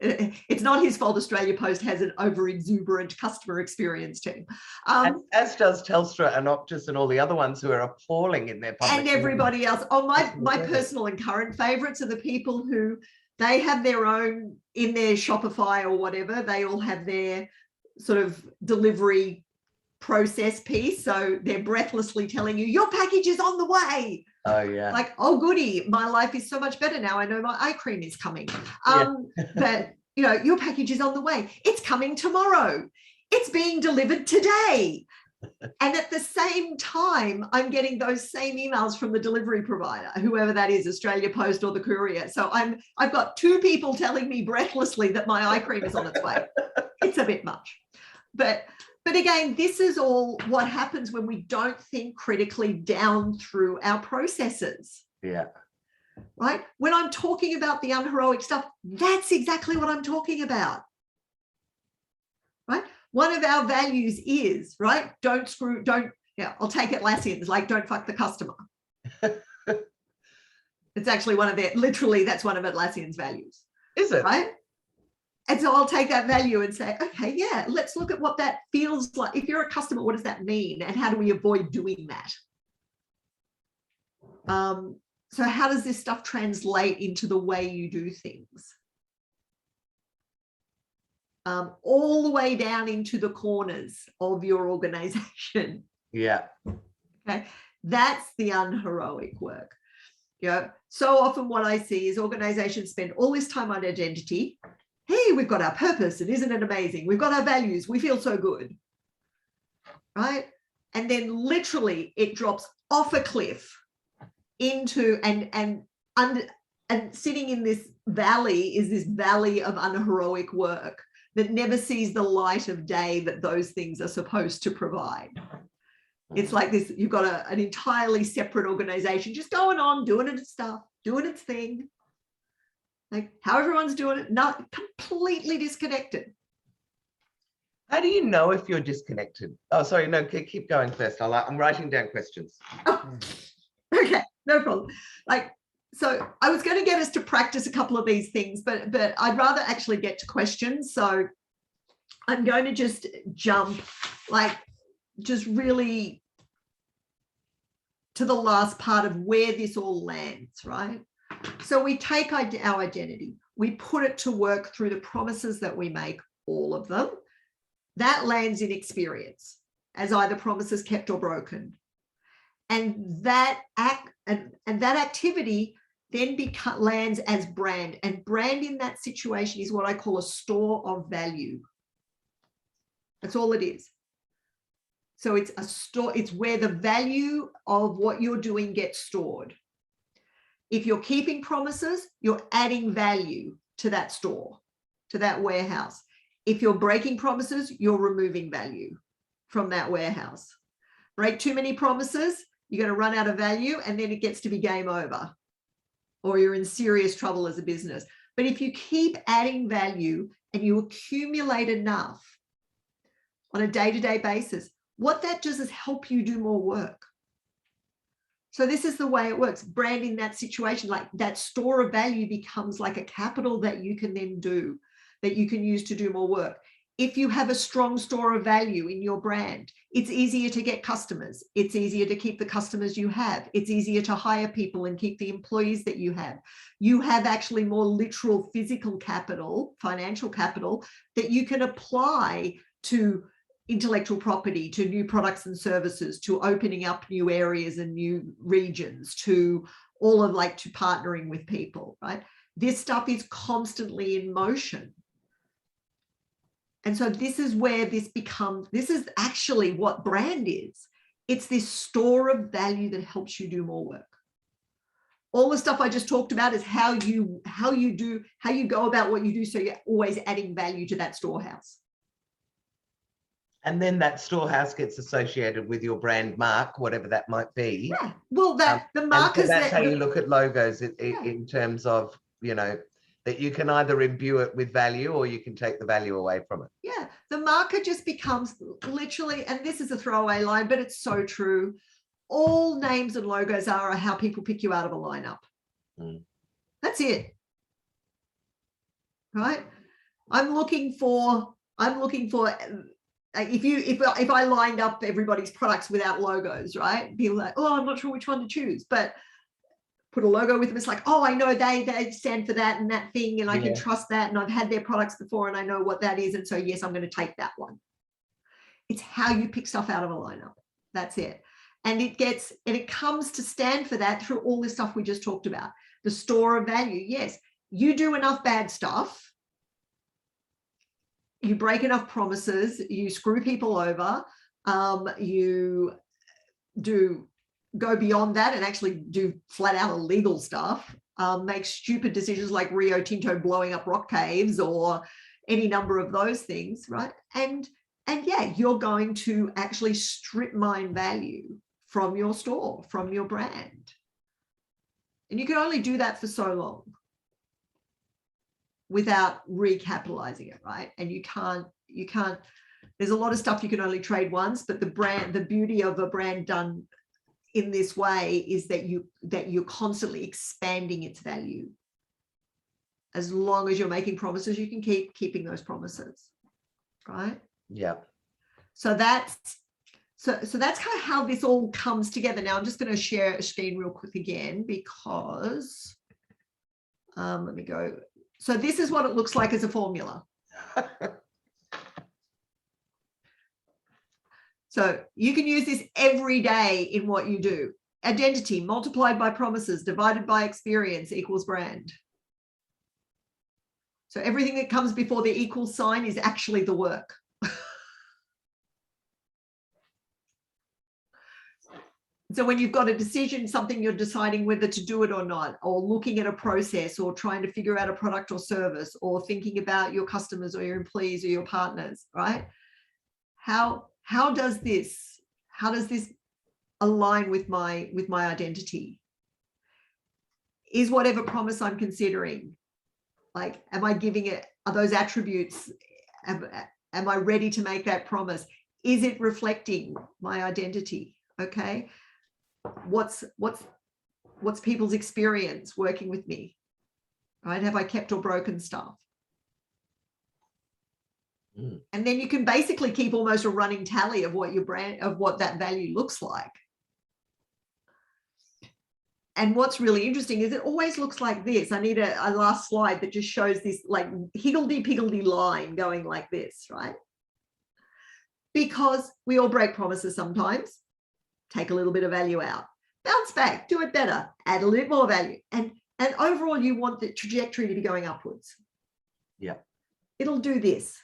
It's not his fault. Australia Post has an over exuberant customer experience team. As does Telstra and Optus and all the other ones who are appalling in their public. And everybody else. Oh, my personal and current favourites are the people who they have their own in their Shopify or whatever. They all have their sort of delivery process piece. So they're breathlessly telling you, your package is on the way. Oh, yeah. Like, oh, goody, my life is so much better now. I know my eye cream is coming. But, your package is on the way. It's coming tomorrow. It's being delivered today. And at the same time, I'm getting those same emails from the delivery provider, whoever that is, Australia Post or the courier. So I've got 2 people telling me breathlessly that my eye cream is on its way. It's a bit much. But again, this is all what happens when we don't think critically down through our processes. Yeah. Right? When I'm talking about the unheroic stuff, that's exactly what I'm talking about. Right? One of our values is, right? I'll take Atlassian's, like, don't fuck the customer. It's actually that's one of Atlassian's values. Is it? Right? And so I'll take that value and say, okay, yeah, let's look at what that feels like. If you're a customer, what does that mean? And how do we avoid doing that? So how does this stuff translate into the way you do things? All the way down into the corners of your organization. Yeah. Okay. That's the unheroic work. So often what I see is organizations spend all this time on identity. Hey, we've got our purpose, and isn't it amazing? We've got our values. We feel so good. Right? And then literally it drops off a cliff into and sitting in this valley is this valley of unheroic work that never sees the light of day that those things are supposed to provide. It's like this, you've got an entirely separate organization just going on, doing its stuff, doing its thing. Like how everyone's doing it, not completely disconnected. How do you know if you're disconnected? Oh, sorry, no, keep going first. I'm writing down questions. Oh, okay, no problem. So I was going to get us to practice a couple of these things, but I'd rather actually get to questions. So I'm going to just jump, just really to the last part of where this all lands, right? So we take our identity, we put it to work through the promises that we make, all of them. That lands in experience as either promises kept or broken. And that activity then lands as brand. And brand in that situation is what I call a store of value. That's all it is. So it's a store, it's where the value of what you're doing gets stored. If you're keeping promises, you're adding value to that store, to that warehouse. If you're breaking promises, you're removing value from that warehouse. Break too many promises, you're going to run out of value, and then it gets to be game over, or you're in serious trouble as a business. But if you keep adding value and you accumulate enough on a day-to-day basis, what that does is help you do more work. So this is the way it works. Branding that situation, like that store of value becomes like a capital that you can then do, that you can use to do more work. If you have a strong store of value in your brand, it's easier to get customers. It's easier to keep the customers you have. It's easier to hire people and keep the employees that you have. You have actually more literal physical capital, financial capital, that you can apply to intellectual property, to new products and services, to opening up new areas and new regions, to all of to partnering with people, right? This stuff is constantly in motion. And so this is where this is actually what brand is. It's this store of value that helps you do more work. All the stuff I just talked about is how you go about what you do, so you're always adding value to that storehouse. And then that storehouse gets associated with your brand mark, whatever that might be. Yeah. Well, the markers. So that's how you look at logos in terms of, that you can either imbue it with value or you can take the value away from it. Yeah. The marker just becomes literally, and this is a throwaway line, but it's so true. All names and logos are how people pick you out of a lineup. That's it. Right? I'm looking for if I lined up everybody's products without logos, right? People are like, oh, I'm not sure which one to choose, but put a logo with them. It's like, oh, I know they stand for that and that thing, and I can trust that, and I've had their products before and I know what that is, and so yes, I'm going to take that one. It's how you pick stuff out of a lineup. That's it. And it comes to stand for that through all this stuff we just talked about. The store of value. Yes, you do enough bad stuff, you break enough promises, you screw people over, you do go beyond that and actually do flat out illegal stuff, make stupid decisions like Rio Tinto blowing up rock caves or any number of those things, right? And yeah, you're going to actually strip mine value from your store, from your brand. And you can only do that for so long without recapitalizing it, right? And you can't, there's a lot of stuff you can only trade once, but the beauty of a brand done in this way is that you're constantly expanding its value. As long as you're making promises, you can keep keeping those promises, right? Yeah. So that's kind of how this all comes together. Now I'm just going to share a screen real quick again, because let me go. So this is what it looks like as a formula. So you can use this every day in what you do. Identity multiplied by promises divided by experience equals brand. So everything that comes before the equal sign is actually the work. So when you've got a decision, something you're deciding whether to do it or not, or looking at a process, or trying to figure out a product or service, or thinking about your customers or your employees or your partners, right? How does this align with my identity? Is whatever promise I'm considering, like, am I giving it, are those attributes, am I ready to make that promise? Is it reflecting my identity? Okay. What's people's experience working with me, right? Have I kept or broken stuff? And then you can basically keep almost a running tally of what your brand, of what that value looks like. And what's really interesting is it always looks like this. I need a last slide that just shows this like higgledy-piggledy line going like this, right? Because we all break promises sometimes. Take a little bit of value out, bounce back, do it better, add a little more value. And overall, you want the trajectory to be going upwards. Yeah. It'll do this,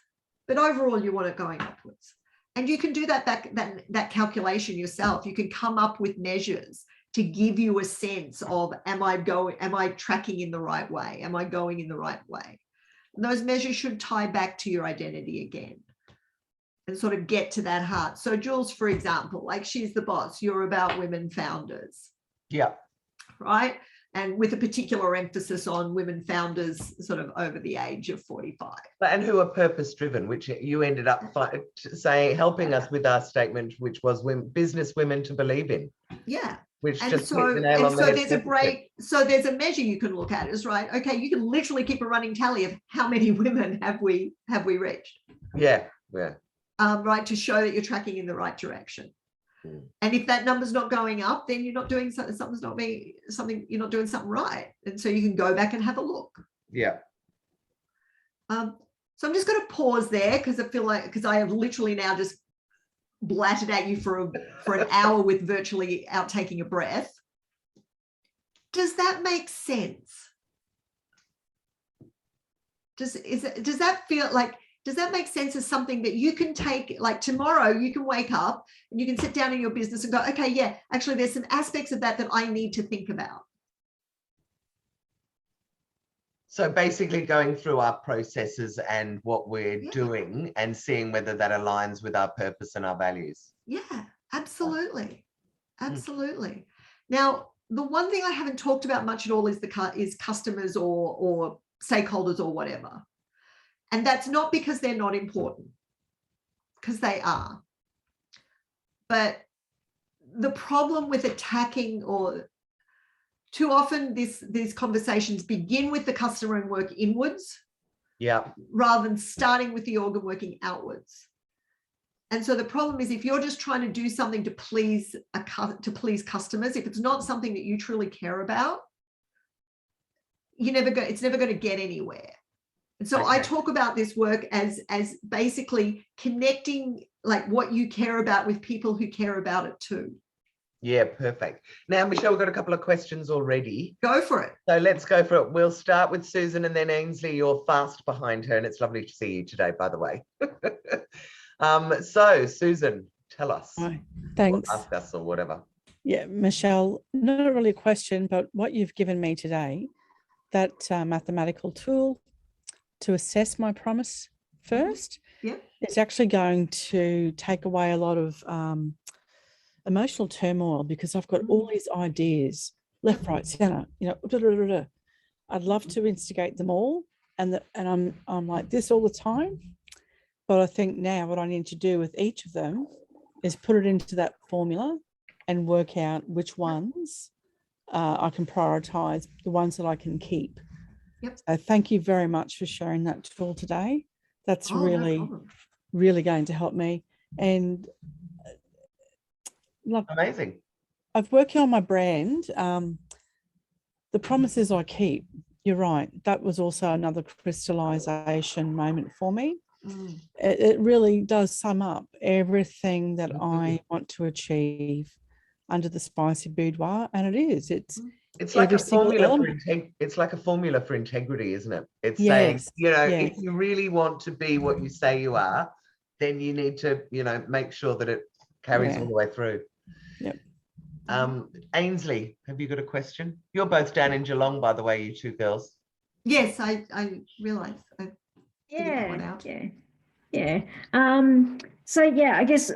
but overall, you want it going upwards. And you can do that calculation yourself. You can come up with measures to give you a sense of, am I tracking in the right way? Am I going in the right way? And those measures should tie back to your identity again and sort of get to that heart. So Jules, for example, like she's the boss, you're about women founders. Yeah. Right. And with a particular emphasis on women founders sort of over the age of 45. And who are purpose driven, which you ended up helping us with our statement, which was business women to believe in. Yeah. Which and just so, hit the nail on the head. There's a measure you can look at, is right. Okay, you can literally keep a running tally of how many women have we reached. Yeah. Yeah. Right, to show that you're tracking in the right direction. And if that number's not going up, then you're not doing something, you're not doing something right. And so you can go back and have a look. Yeah. So I'm just going to pause there because I have literally now just blatted at you for an hour with virtually out taking a breath. Does that make sense? Does that make sense as something that you can take, like tomorrow you can wake up and you can sit down in your business and go, okay, yeah, actually there's some aspects of that I need to think about. So basically going through our processes and what we're doing and seeing whether that aligns with our purpose and our values. Yeah, absolutely. Absolutely. Now, the one thing I haven't talked about much at all is customers or stakeholders or whatever. And that's not because they're not important, because they are. But the problem with attacking, or too often these conversations begin with the customer and work inwards, rather than starting with the org and working outwards. And so the problem is, if you're just trying to do something to please customers, if it's not something that you truly care about, it's never going to get anywhere. And so I talk about this work as basically connecting like what you care about with people who care about it too. Yeah, perfect. Now, Michelle, we've got a couple of questions already. Go for it. So let's go for it. We'll start with Susan and then Ainsley. You're fast behind her, and it's lovely to see you today, by the way. So Susan, tell us. Hi, thanks. Or ask us or whatever. Yeah, Michelle, not really a question, but what you've given me today, that mathematical tool to assess my promise first, it's actually going to take away a lot of emotional turmoil, because I've got all these ideas, left, right, center, I'd love to instigate them all, and I'm like this all the time. But I think now what I need to do with each of them is put it into that formula and work out which ones I can prioritize, the ones that I can keep. So thank you very much for sharing that tool today. That's really going to help me. And look, amazing. I've working on my brand. The promises I keep, you're right. That was also another crystallization moment for me. It really does sum up everything that I want to achieve under the spicy boudoir, and it is. It's like a formula for integrity, isn't it? It's saying, if you really want to be what you say you are, then you need to, make sure that it carries all the way through. Ainsley, have you got a question? You're both down in Geelong, by the way, you two girls. Yes, I realised. So I guess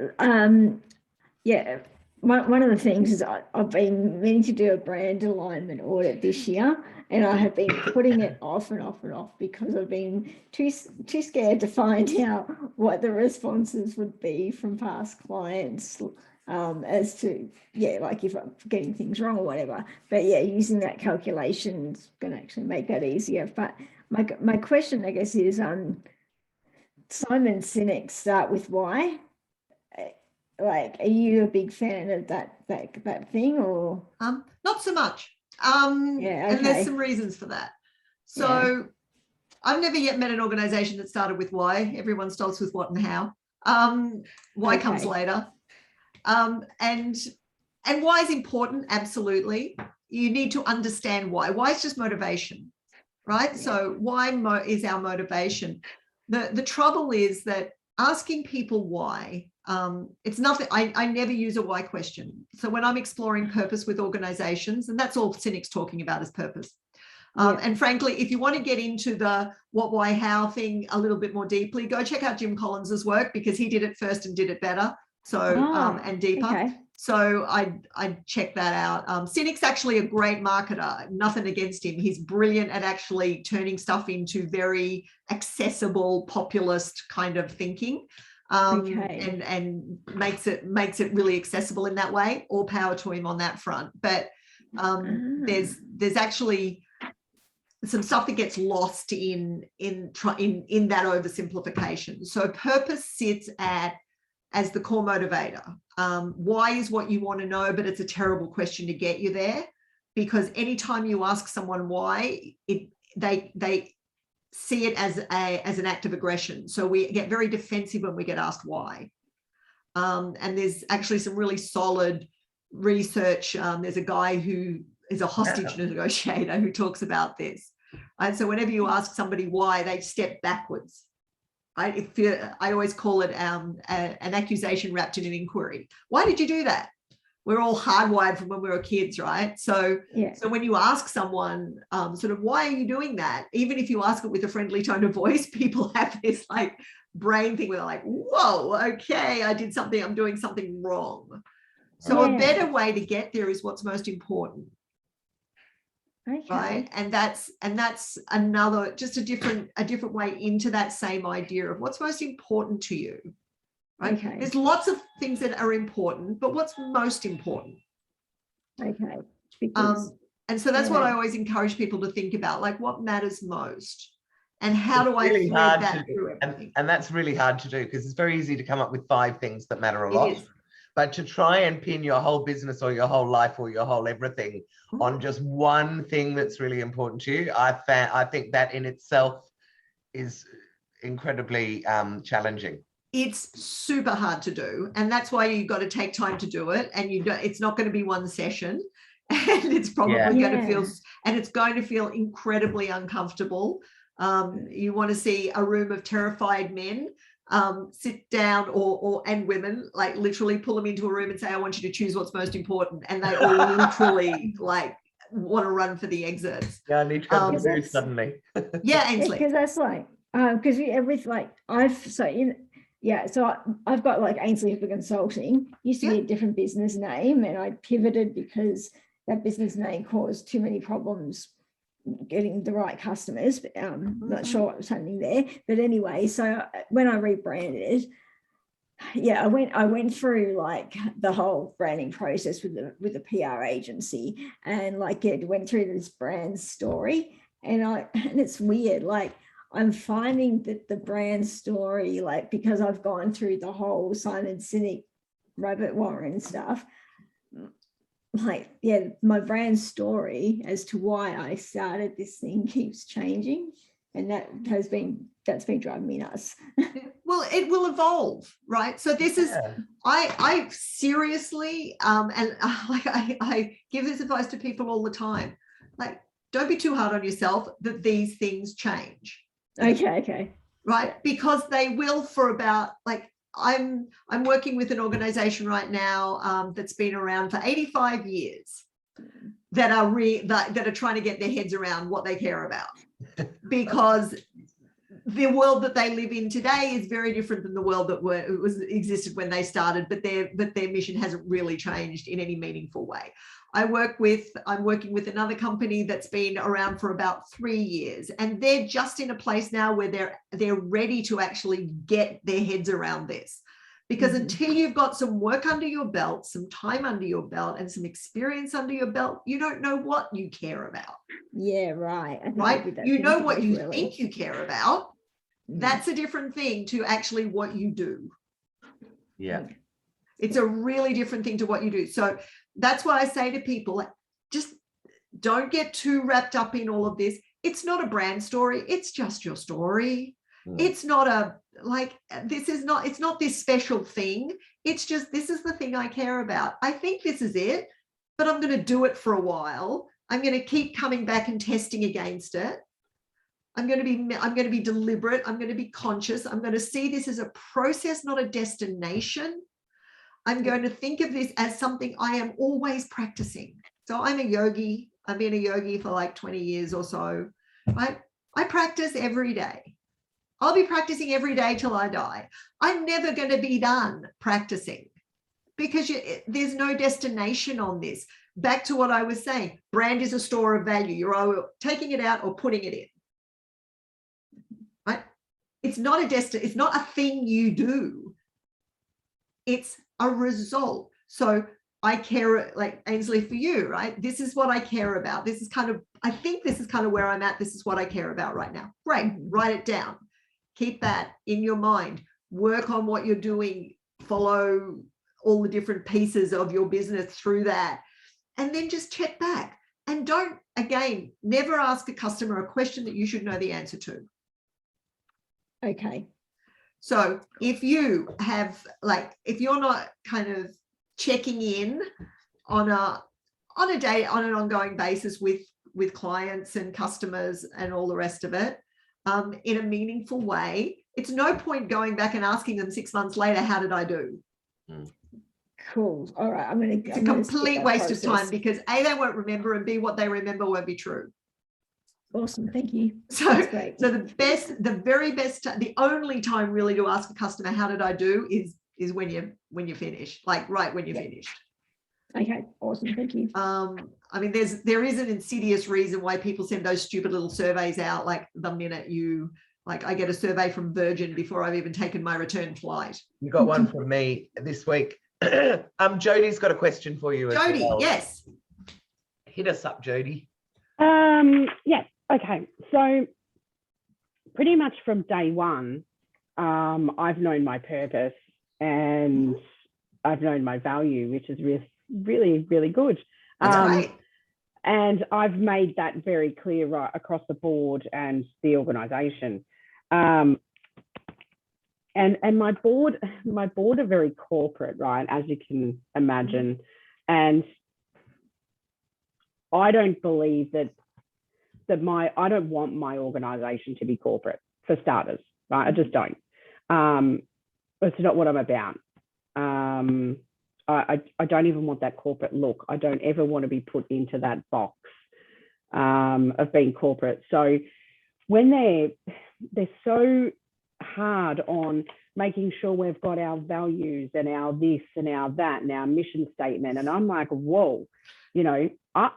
one of the things is I've been meaning to do a brand alignment audit this year, and I have been putting it off and off and off because I've been too scared to find out what the responses would be from past clients, as to like if I'm getting things wrong or whatever. But using that calculation is going to actually make that easier. But my question, I guess, is Simon Sinek, Start With Why. Like, are you a big fan of that thing, or not so much? And there's some reasons for that. So I've never yet met an organization that started with why. Everyone starts with what and how. Why comes later. And why is important, absolutely. You need to understand why. Why is just motivation, right? So why is our motivation? The trouble is that asking people why. It's nothing, I never use a why question. So when I'm exploring purpose with organizations, and that's all Cynic's talking about is purpose. And frankly, if you want to get into the what, why, how thing a little bit more deeply, go check out Jim Collins's work, because he did it first and did it better. So, and deeper. Okay. So I'd check that out. Cynic's actually a great marketer, nothing against him. He's brilliant at actually turning stuff into very accessible, populist kind of thinking. And makes it really accessible in that way. All power to him on that front. But there's actually some stuff that gets lost in that oversimplification. So purpose sits as the core motivator. Why is what you want to know, but it's a terrible question to get you there, because anytime you ask someone why, they see it as an act of aggression. So we get very defensive when we get asked why. And there's actually some really solid research. There's a guy who is a hostage negotiator who talks about this. And so whenever you ask somebody why, they step backwards. Right? I always call it an accusation wrapped in an inquiry. Why did you do that? We're all hardwired from when we were kids, right? So, so when you ask someone sort of, why are you doing that? Even if you ask it with a friendly tone of voice, people have this like brain thing where they're like, whoa, okay, I'm doing something wrong. So a better way to get there is what's most important. Okay. Right. And that's another, just a different way into that same idea of what's most important to you. Right. Okay. There's lots of things that are important, but what's most important? Okay. Because, and so that's what I always encourage people to think about, like what matters most and how do I thread that through everything? And that's really hard to do, because it's very easy to come up with 5 things that matter a lot. But to try and pin your whole business or your whole life or your whole everything on just one thing that's really important to you, I think that in itself is incredibly challenging. It's super hard to do, and that's why you've got to take time to do it. And it's not going to be one session, and it's probably going to feel incredibly uncomfortable. You want to see a room of terrified men sit down and women, like literally pull them into a room and say, I want you to choose what's most important. And they all literally like want to run for the exits. Yeah, I need to go to the mood suddenly. Yeah, Ainsley. Because that's like, because with like, so I've got like Ainsley for Consulting, used to be a different business name, and I pivoted because that business name caused too many problems getting the right customers, but not sure what was happening there. But anyway, so when I rebranded, I went through like the whole branding process with the PR agency, and like it went through this brand story, and it's weird, like I'm finding that the brand story, like because I've gone through the whole Simon Sinek, Robert Warren stuff, like my brand story as to why I started this thing keeps changing, and that's been driving me nuts. Well, it will evolve, right? So this is I seriously and I give this advice to people all the time, like don't be too hard on yourself that these things change. Okay. Right, because they will for about like I'm working with an organization right now that's been around for 85 years that are trying to get their heads around what they care about, because the world that they live in today is very different than the world that existed when they started, but their mission hasn't really changed in any meaningful way. I'm working with another company that's been around for about 3 years, and they're just in a place now where they're ready to actually get their heads around this. Because until you've got some work under your belt, some time under your belt, and some experience under your belt, you don't know what you care about. Yeah, right. Right? You know what you think you care about. That's a different thing to actually what you do. Yeah. It's a really different thing to what you do. So that's why I say to people, just don't get too wrapped up in all of this. It's not a brand story. It's just your story. It's not it's not this special thing. It's just, this is the thing I care about. I think this is it, but I'm going to do it for a while. I'm going to keep coming back and testing against it. I'm going to be deliberate. I'm going to be conscious. I'm going to see this as a process, not a destination. I'm going to think of this as something I am always practicing. So I'm a yogi. I've been a yogi for like 20 years or so, right? I practice every day. I'll be practicing every day till I die. I'm never going to be done practicing because there's no destination on this. Back to what I was saying, brand is a store of value. You're either taking it out or putting it in. Right? It's not it's not a thing you do. It's a result. So I care, like Ainsley, for you, right? This is what I care about. This is kind of, I think this is kind of where I'm at. This is what I care about right now. Great, write it down. Keep that in your mind. Work on what you're doing. Follow all the different pieces of your business through that. And then just check back. And don't, again, never ask a customer a question that you should know the answer to. Okay. So if you have, like, if you're not kind of checking in on a day, on an ongoing basis with clients and customers and all the rest of it, in a meaningful way, it's no point going back and asking them 6 months later, how did I do? Cool. All right. It's a complete waste of time because A, they won't remember, and B, what they remember won't be true. Awesome. Thank you. So, that's great. So the very best, the only time really to ask a customer, how did I do, is when you finish, like right when you're finished. Okay. Awesome. Thank you. I mean, there is an insidious reason why people send those stupid little surveys out, like the minute you, like I get a survey from Virgin before I've even taken my return flight. You got one from me this week. Jody's got a question for you. Jody, well. yes. Hit us up, Jody. Yeah. Okay. So pretty much from day one, I've known my purpose and I've known my value, which is really, really good. That's right. And I've made that very clear right across the board and the organisation. And my board are very corporate, right, as you can imagine. And I don't believe that I don't want my organisation to be corporate, for starters, right? I just don't. It's not what I'm about. I don't even want that corporate look. I don't ever want to be put into that box of being corporate. So when they're so hard on making sure we've got our values and our this and our that and our mission statement, and I'm like, whoa, you know, I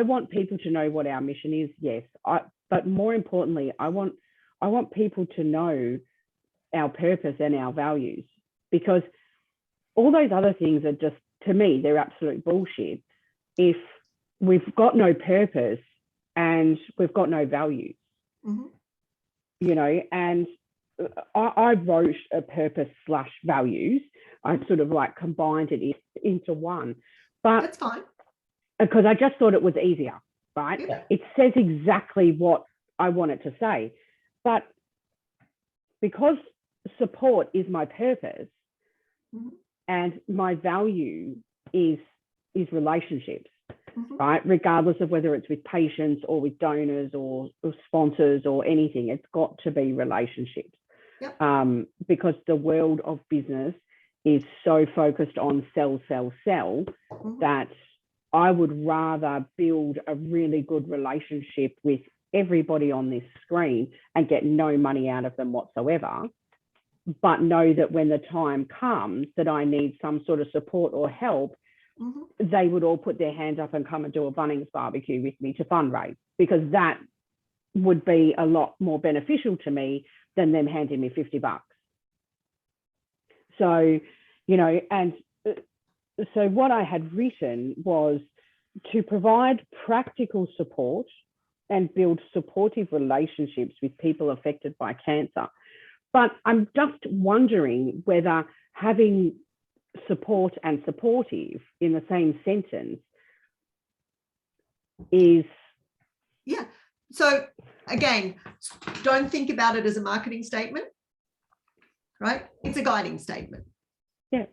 want people to know what our mission is, yes, but more importantly, I want people to know our purpose and our values, because all those other things are just, to me, they're absolute bullshit if we've got no purpose and we've got no values. Mm-hmm. You know, and I wrote a purpose/values. I sort of like combined it into one, but that's fine, because I just thought it was easier, right? Yeah. It says exactly what I want it to say, but because support is my purpose, mm-hmm. and my value is relationships, mm-hmm. right? Regardless of whether it's with patients or with donors or sponsors or anything, it's got to be relationships. Yep. Because the world of business is so focused on sell, mm-hmm. that I would rather build a really good relationship with everybody on this screen and get no money out of them whatsoever, but know that when the time comes that I need some sort of support or help, mm-hmm. they would all put their hands up and come and do a Bunnings barbecue with me to fundraise, because that would be a lot more beneficial to me than them handing me $50. So, you know, and so what I had written was to provide practical support and build supportive relationships with people affected by cancer. But I'm just wondering whether having support and supportive in the same sentence is... Yeah. So again, don't think about it as a marketing statement, right? It's a guiding statement. Yeah.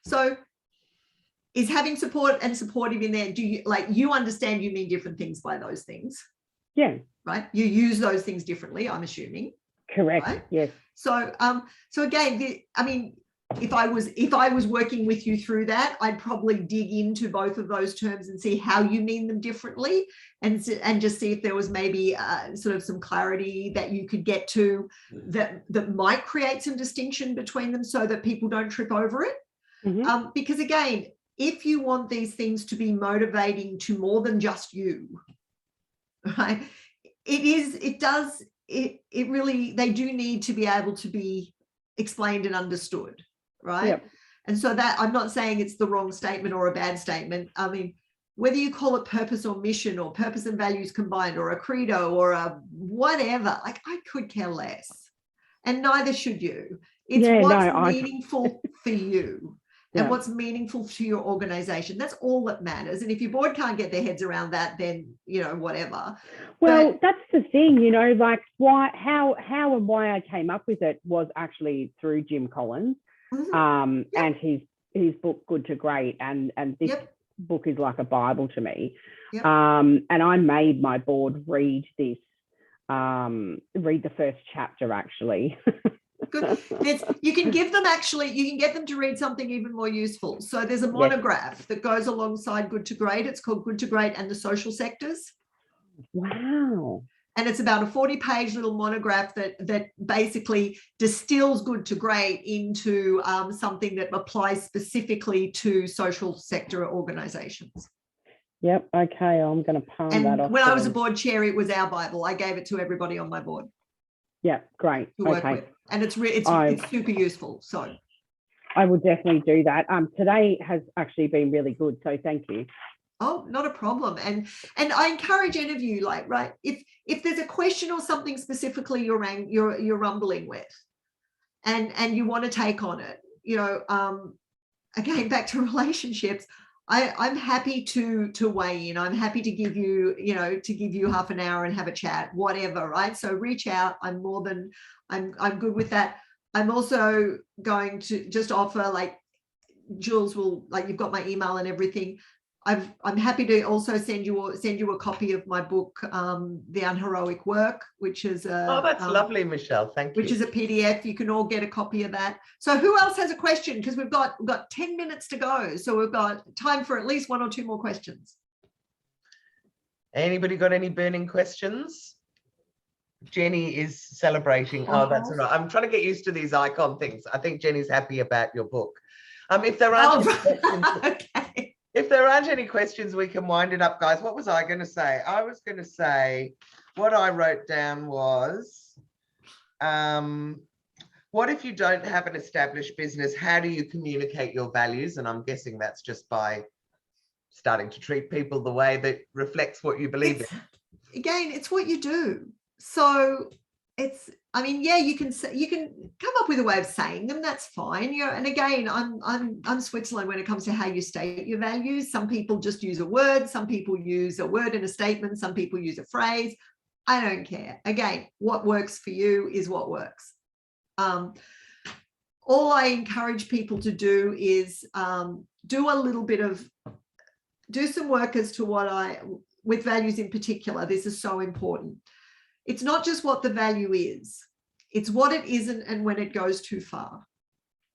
So is having support and supportive in there, do you, like, you understand you mean different things by those things? Yeah. Right. You use those things differently, I'm assuming. Correct. Right? Yes. So, so again, I mean, if I was working with you through that, I'd probably dig into both of those terms and see how you mean them differently, and just see if there was maybe sort of some clarity that you could get to that might create some distinction between them, so that people don't trip over it. Mm-hmm. Because again, if you want these things to be motivating to more than just you, right? It really, they do need to be able to be explained and understood, right? Yep. And so that, I'm not saying it's the wrong statement or a bad statement. I mean, whether you call it purpose or mission or purpose and values combined or a credo or a whatever, like, I could care less. And neither should you. It's meaningful for you. And what's meaningful to your organization. That's all that matters. And if your board can't get their heads around that, then, whatever. Well, that's the thing, like how and why I came up with it was actually through Jim Collins, and his book, Good to Great. And this book is like a Bible to me. Yep. And I made my board read this, read the first chapter, actually. Good. You can get them to read something even more useful. So there's a monograph that goes alongside Good to Great. It's called Good to Great and the Social Sectors. Wow. And it's about a 40-page little monograph that basically distills Good to Great into something that applies specifically to social sector organizations. Yep. Okay. I'm going to palm that off. When I was a board chair, it was our Bible. I gave it to everybody on my board. Yeah, great. To work with. And it's super useful. So I will definitely do that. Today has actually been really good. So thank you. Oh, not a problem. And I encourage any of you, like, right, if there's a question or something specifically you're rumbling with, and you want to take on it, again, back to relationships, I'm happy to weigh in. I'm happy to give you half an hour and have a chat, whatever, right? So reach out. I'm good with that. I'm also going to just offer, like, Jules will, like, you've got my email and everything. I'm happy to also send you a copy of my book, The Unheroic Work, which is that's lovely, Michelle. Thank you. Which is a PDF. You can all get a copy of that. So who else has a question? Because we've got 10 minutes to go. So we've got time for at least one or two more questions. Anybody got any burning questions? Jenny is celebrating. Oh, that's all right. I'm trying to get used to these icon things. I think Jenny's happy about your book. If there aren't any questions, okay. If there aren't any questions, we can wind it up, guys. What was I going to say? I was going to say, what I wrote down was, what if you don't have an established business? How do you communicate your values? And I'm guessing that's just by starting to treat people the way that reflects what you believe in. Again, it's what you do. So you can come up with a way of saying them. That's fine. And again, I'm Switzerland when it comes to how you state your values. Some people just use a word. Some people use a word in a statement. Some people use a phrase. I don't care. Again, what works for you is what works. All I encourage people to do is do some work as to with values in particular. This is so important. It's not just what the value is, it's what it isn't and when it goes too far.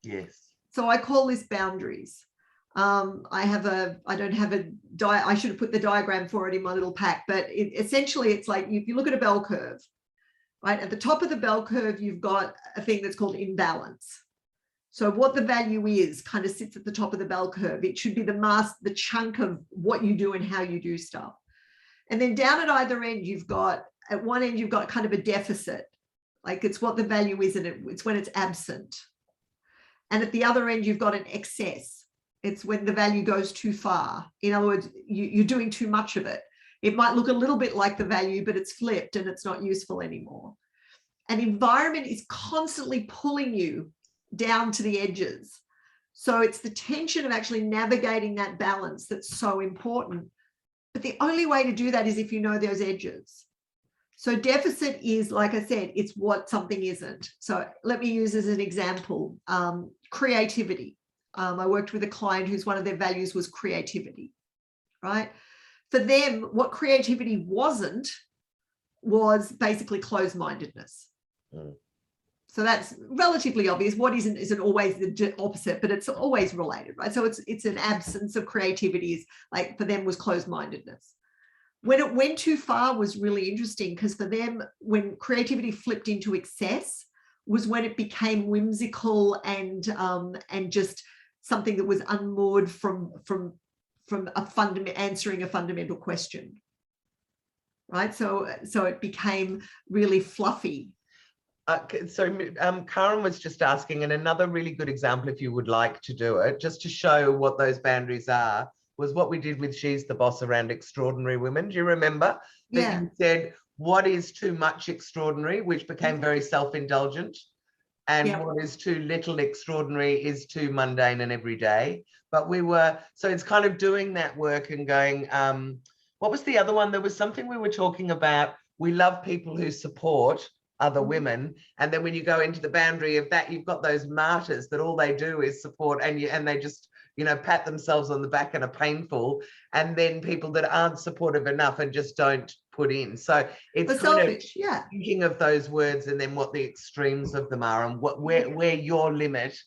Yes. So I call this boundaries. I should have put the diagram for it in my little pack, but essentially it's like, if you look at a bell curve, right? At the top of the bell curve, you've got a thing that's called imbalance. So what the value is kind of sits at the top of the bell curve. It should be the chunk of what you do and how you do stuff. And then down at either end, at one end, you've got kind of a deficit, like it's what the value is, and it's when it's absent. And at the other end, you've got an excess. It's when the value goes too far. In other words, you're doing too much of it. It might look a little bit like the value, but it's flipped and it's not useful anymore. An environment is constantly pulling you down to the edges. So it's the tension of actually navigating that balance that's so important. But the only way to do that is if you know those edges. So deficit is, like I said, it's what something isn't. So let me use as an example, creativity. I worked with a client whose one of their values was creativity, right? For them, what creativity wasn't was basically closed-mindedness. So that's relatively obvious. What isn't always the opposite, but it's always related, right? So it's an absence of creativity, is like for them was closed-mindedness. When it went too far was really interesting, because for them, when creativity flipped into excess was when it became whimsical and just something that was unmoored from answering a fundamental question, right? So it became really fluffy. Karen was just asking, and another really good example, if you would like to do it, just to show what those boundaries are, was what we did with She's the Boss around extraordinary women. Do you remember? That you said, what is too much extraordinary, which became very self-indulgent, and what is too little extraordinary is too mundane and everyday. But so it's kind of doing that work and going, what was the other one? There was something we were talking about. We love people who support other women, and then when you go into the boundary of that, you've got those martyrs that all they do is support, and they just, you know, pat themselves on the back and are painful, and then people that aren't supportive enough and just don't put in. So it's kind selfish, of thinking of those words and then what the extremes of them are, and where your limit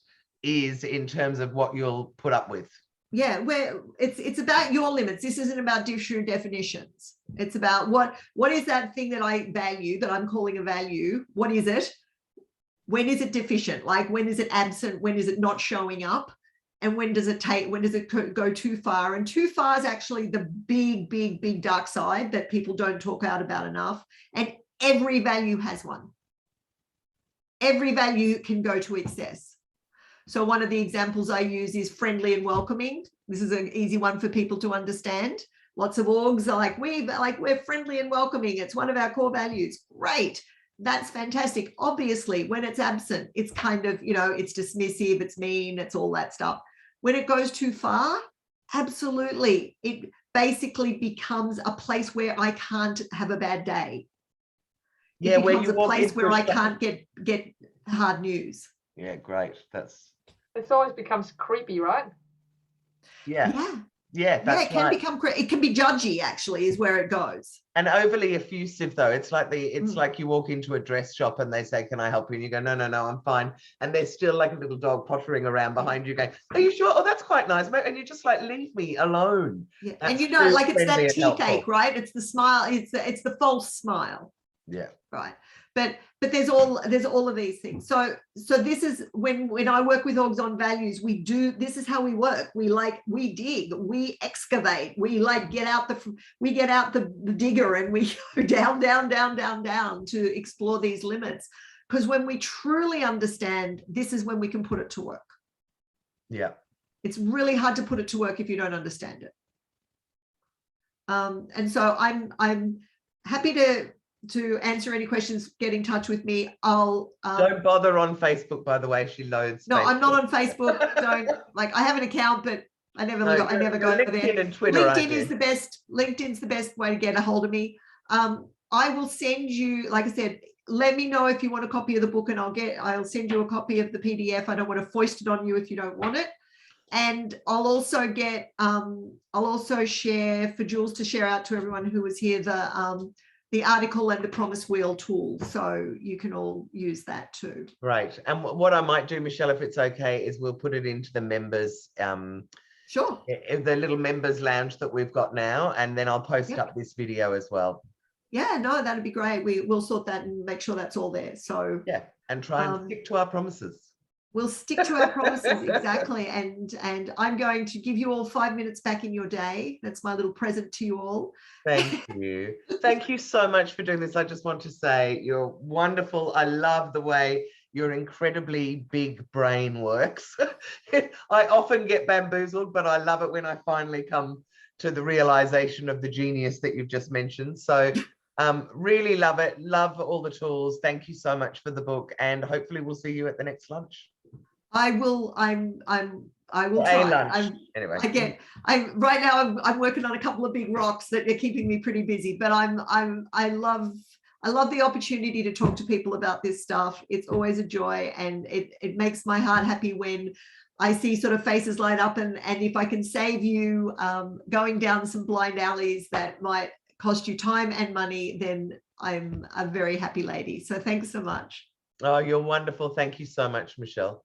is in terms of what you'll put up with. Yeah, where it's about your limits. This isn't about dictionary definitions. It's about what is that thing that I value, that I'm calling a value? What is it? When is it deficient? Like, when is it absent? When is it not showing up? And when does it go too far? And too far is actually the big dark side that people don't talk out about enough. And every value has one. Every value can go to excess. So one of the examples I use is friendly and welcoming. This is an easy one for people to understand. Lots of orgs are like, we're friendly and welcoming. It's one of our core values. Great. That's fantastic. Obviously, when it's absent, it's kind of, you know, it's dismissive, it's mean, it's all that stuff. When it goes too far, absolutely. It basically becomes a place where I can't have a bad day. Yeah, it becomes a place where I can't get hard news. Yeah, great. It's always becomes creepy, right? Yeah, it can become, it can be judgy, actually, is where it goes. And overly effusive, though. It's like like you walk into a dress shop and they say, can I help you? And you go, no, I'm fine. And there's still like a little dog pottering around behind you going, are you sure? Oh, that's quite nice, mate. And you're just like, leave me alone. Yeah. And you know, like, it's that teeth ache, right? It's the smile. It's the false smile. Yeah. Right. But there's all of these things. So this is when I work with orgs on values, this is how we work. We dig, we excavate, we get out the digger, and we go down to explore these limits. Because when we truly understand, this is when we can put it to work. Yeah. It's really hard to put it to work if you don't understand it. And so I'm happy to answer any questions. Get in touch with me. I'll don't bother on Facebook, by the way. She loads. No, Facebook. I'm not on Facebook. Don't I have an account, but I never go over there. And Twitter, LinkedIn's the best way to get a hold of me. I will send you, like I said, let me know if you want a copy of the book, and I'll send you a copy of the PDF. I don't want to foist it on you if you don't want it. And I'll also share for Jules to share out to everyone who was here the article and the promise wheel tool, so you can all use that too. Right. And what I might do, Michelle, if it's okay, is we'll put it into the members sure, the little members lounge that we've got now, and then I'll post up this video as well. Yeah, no, that'd be great. We'll sort that and make sure that's all there. So yeah, and try and stick to our promises. We'll stick to our promises, exactly. And I'm going to give you all 5 minutes back in your day. That's my little present to you all. Thank you. Thank you so much for doing this. I just want to say you're wonderful. I love the way your incredibly big brain works. I often get bamboozled, but I love it when I finally come to the realization of the genius that you've just mentioned. So really love it. Love all the tools. Thank you so much for the book, and hopefully we'll see you at the next lunch. I will try. Anyway, right now I'm working on a couple of big rocks that are keeping me pretty busy, but I love the opportunity to talk to people about this stuff. It's always a joy, and it makes my heart happy when I see sort of faces light up, and if I can save you going down some blind alleys that might cost you time and money, then I'm a very happy lady. So thanks so much. Oh, you're wonderful. Thank you so much, Michelle.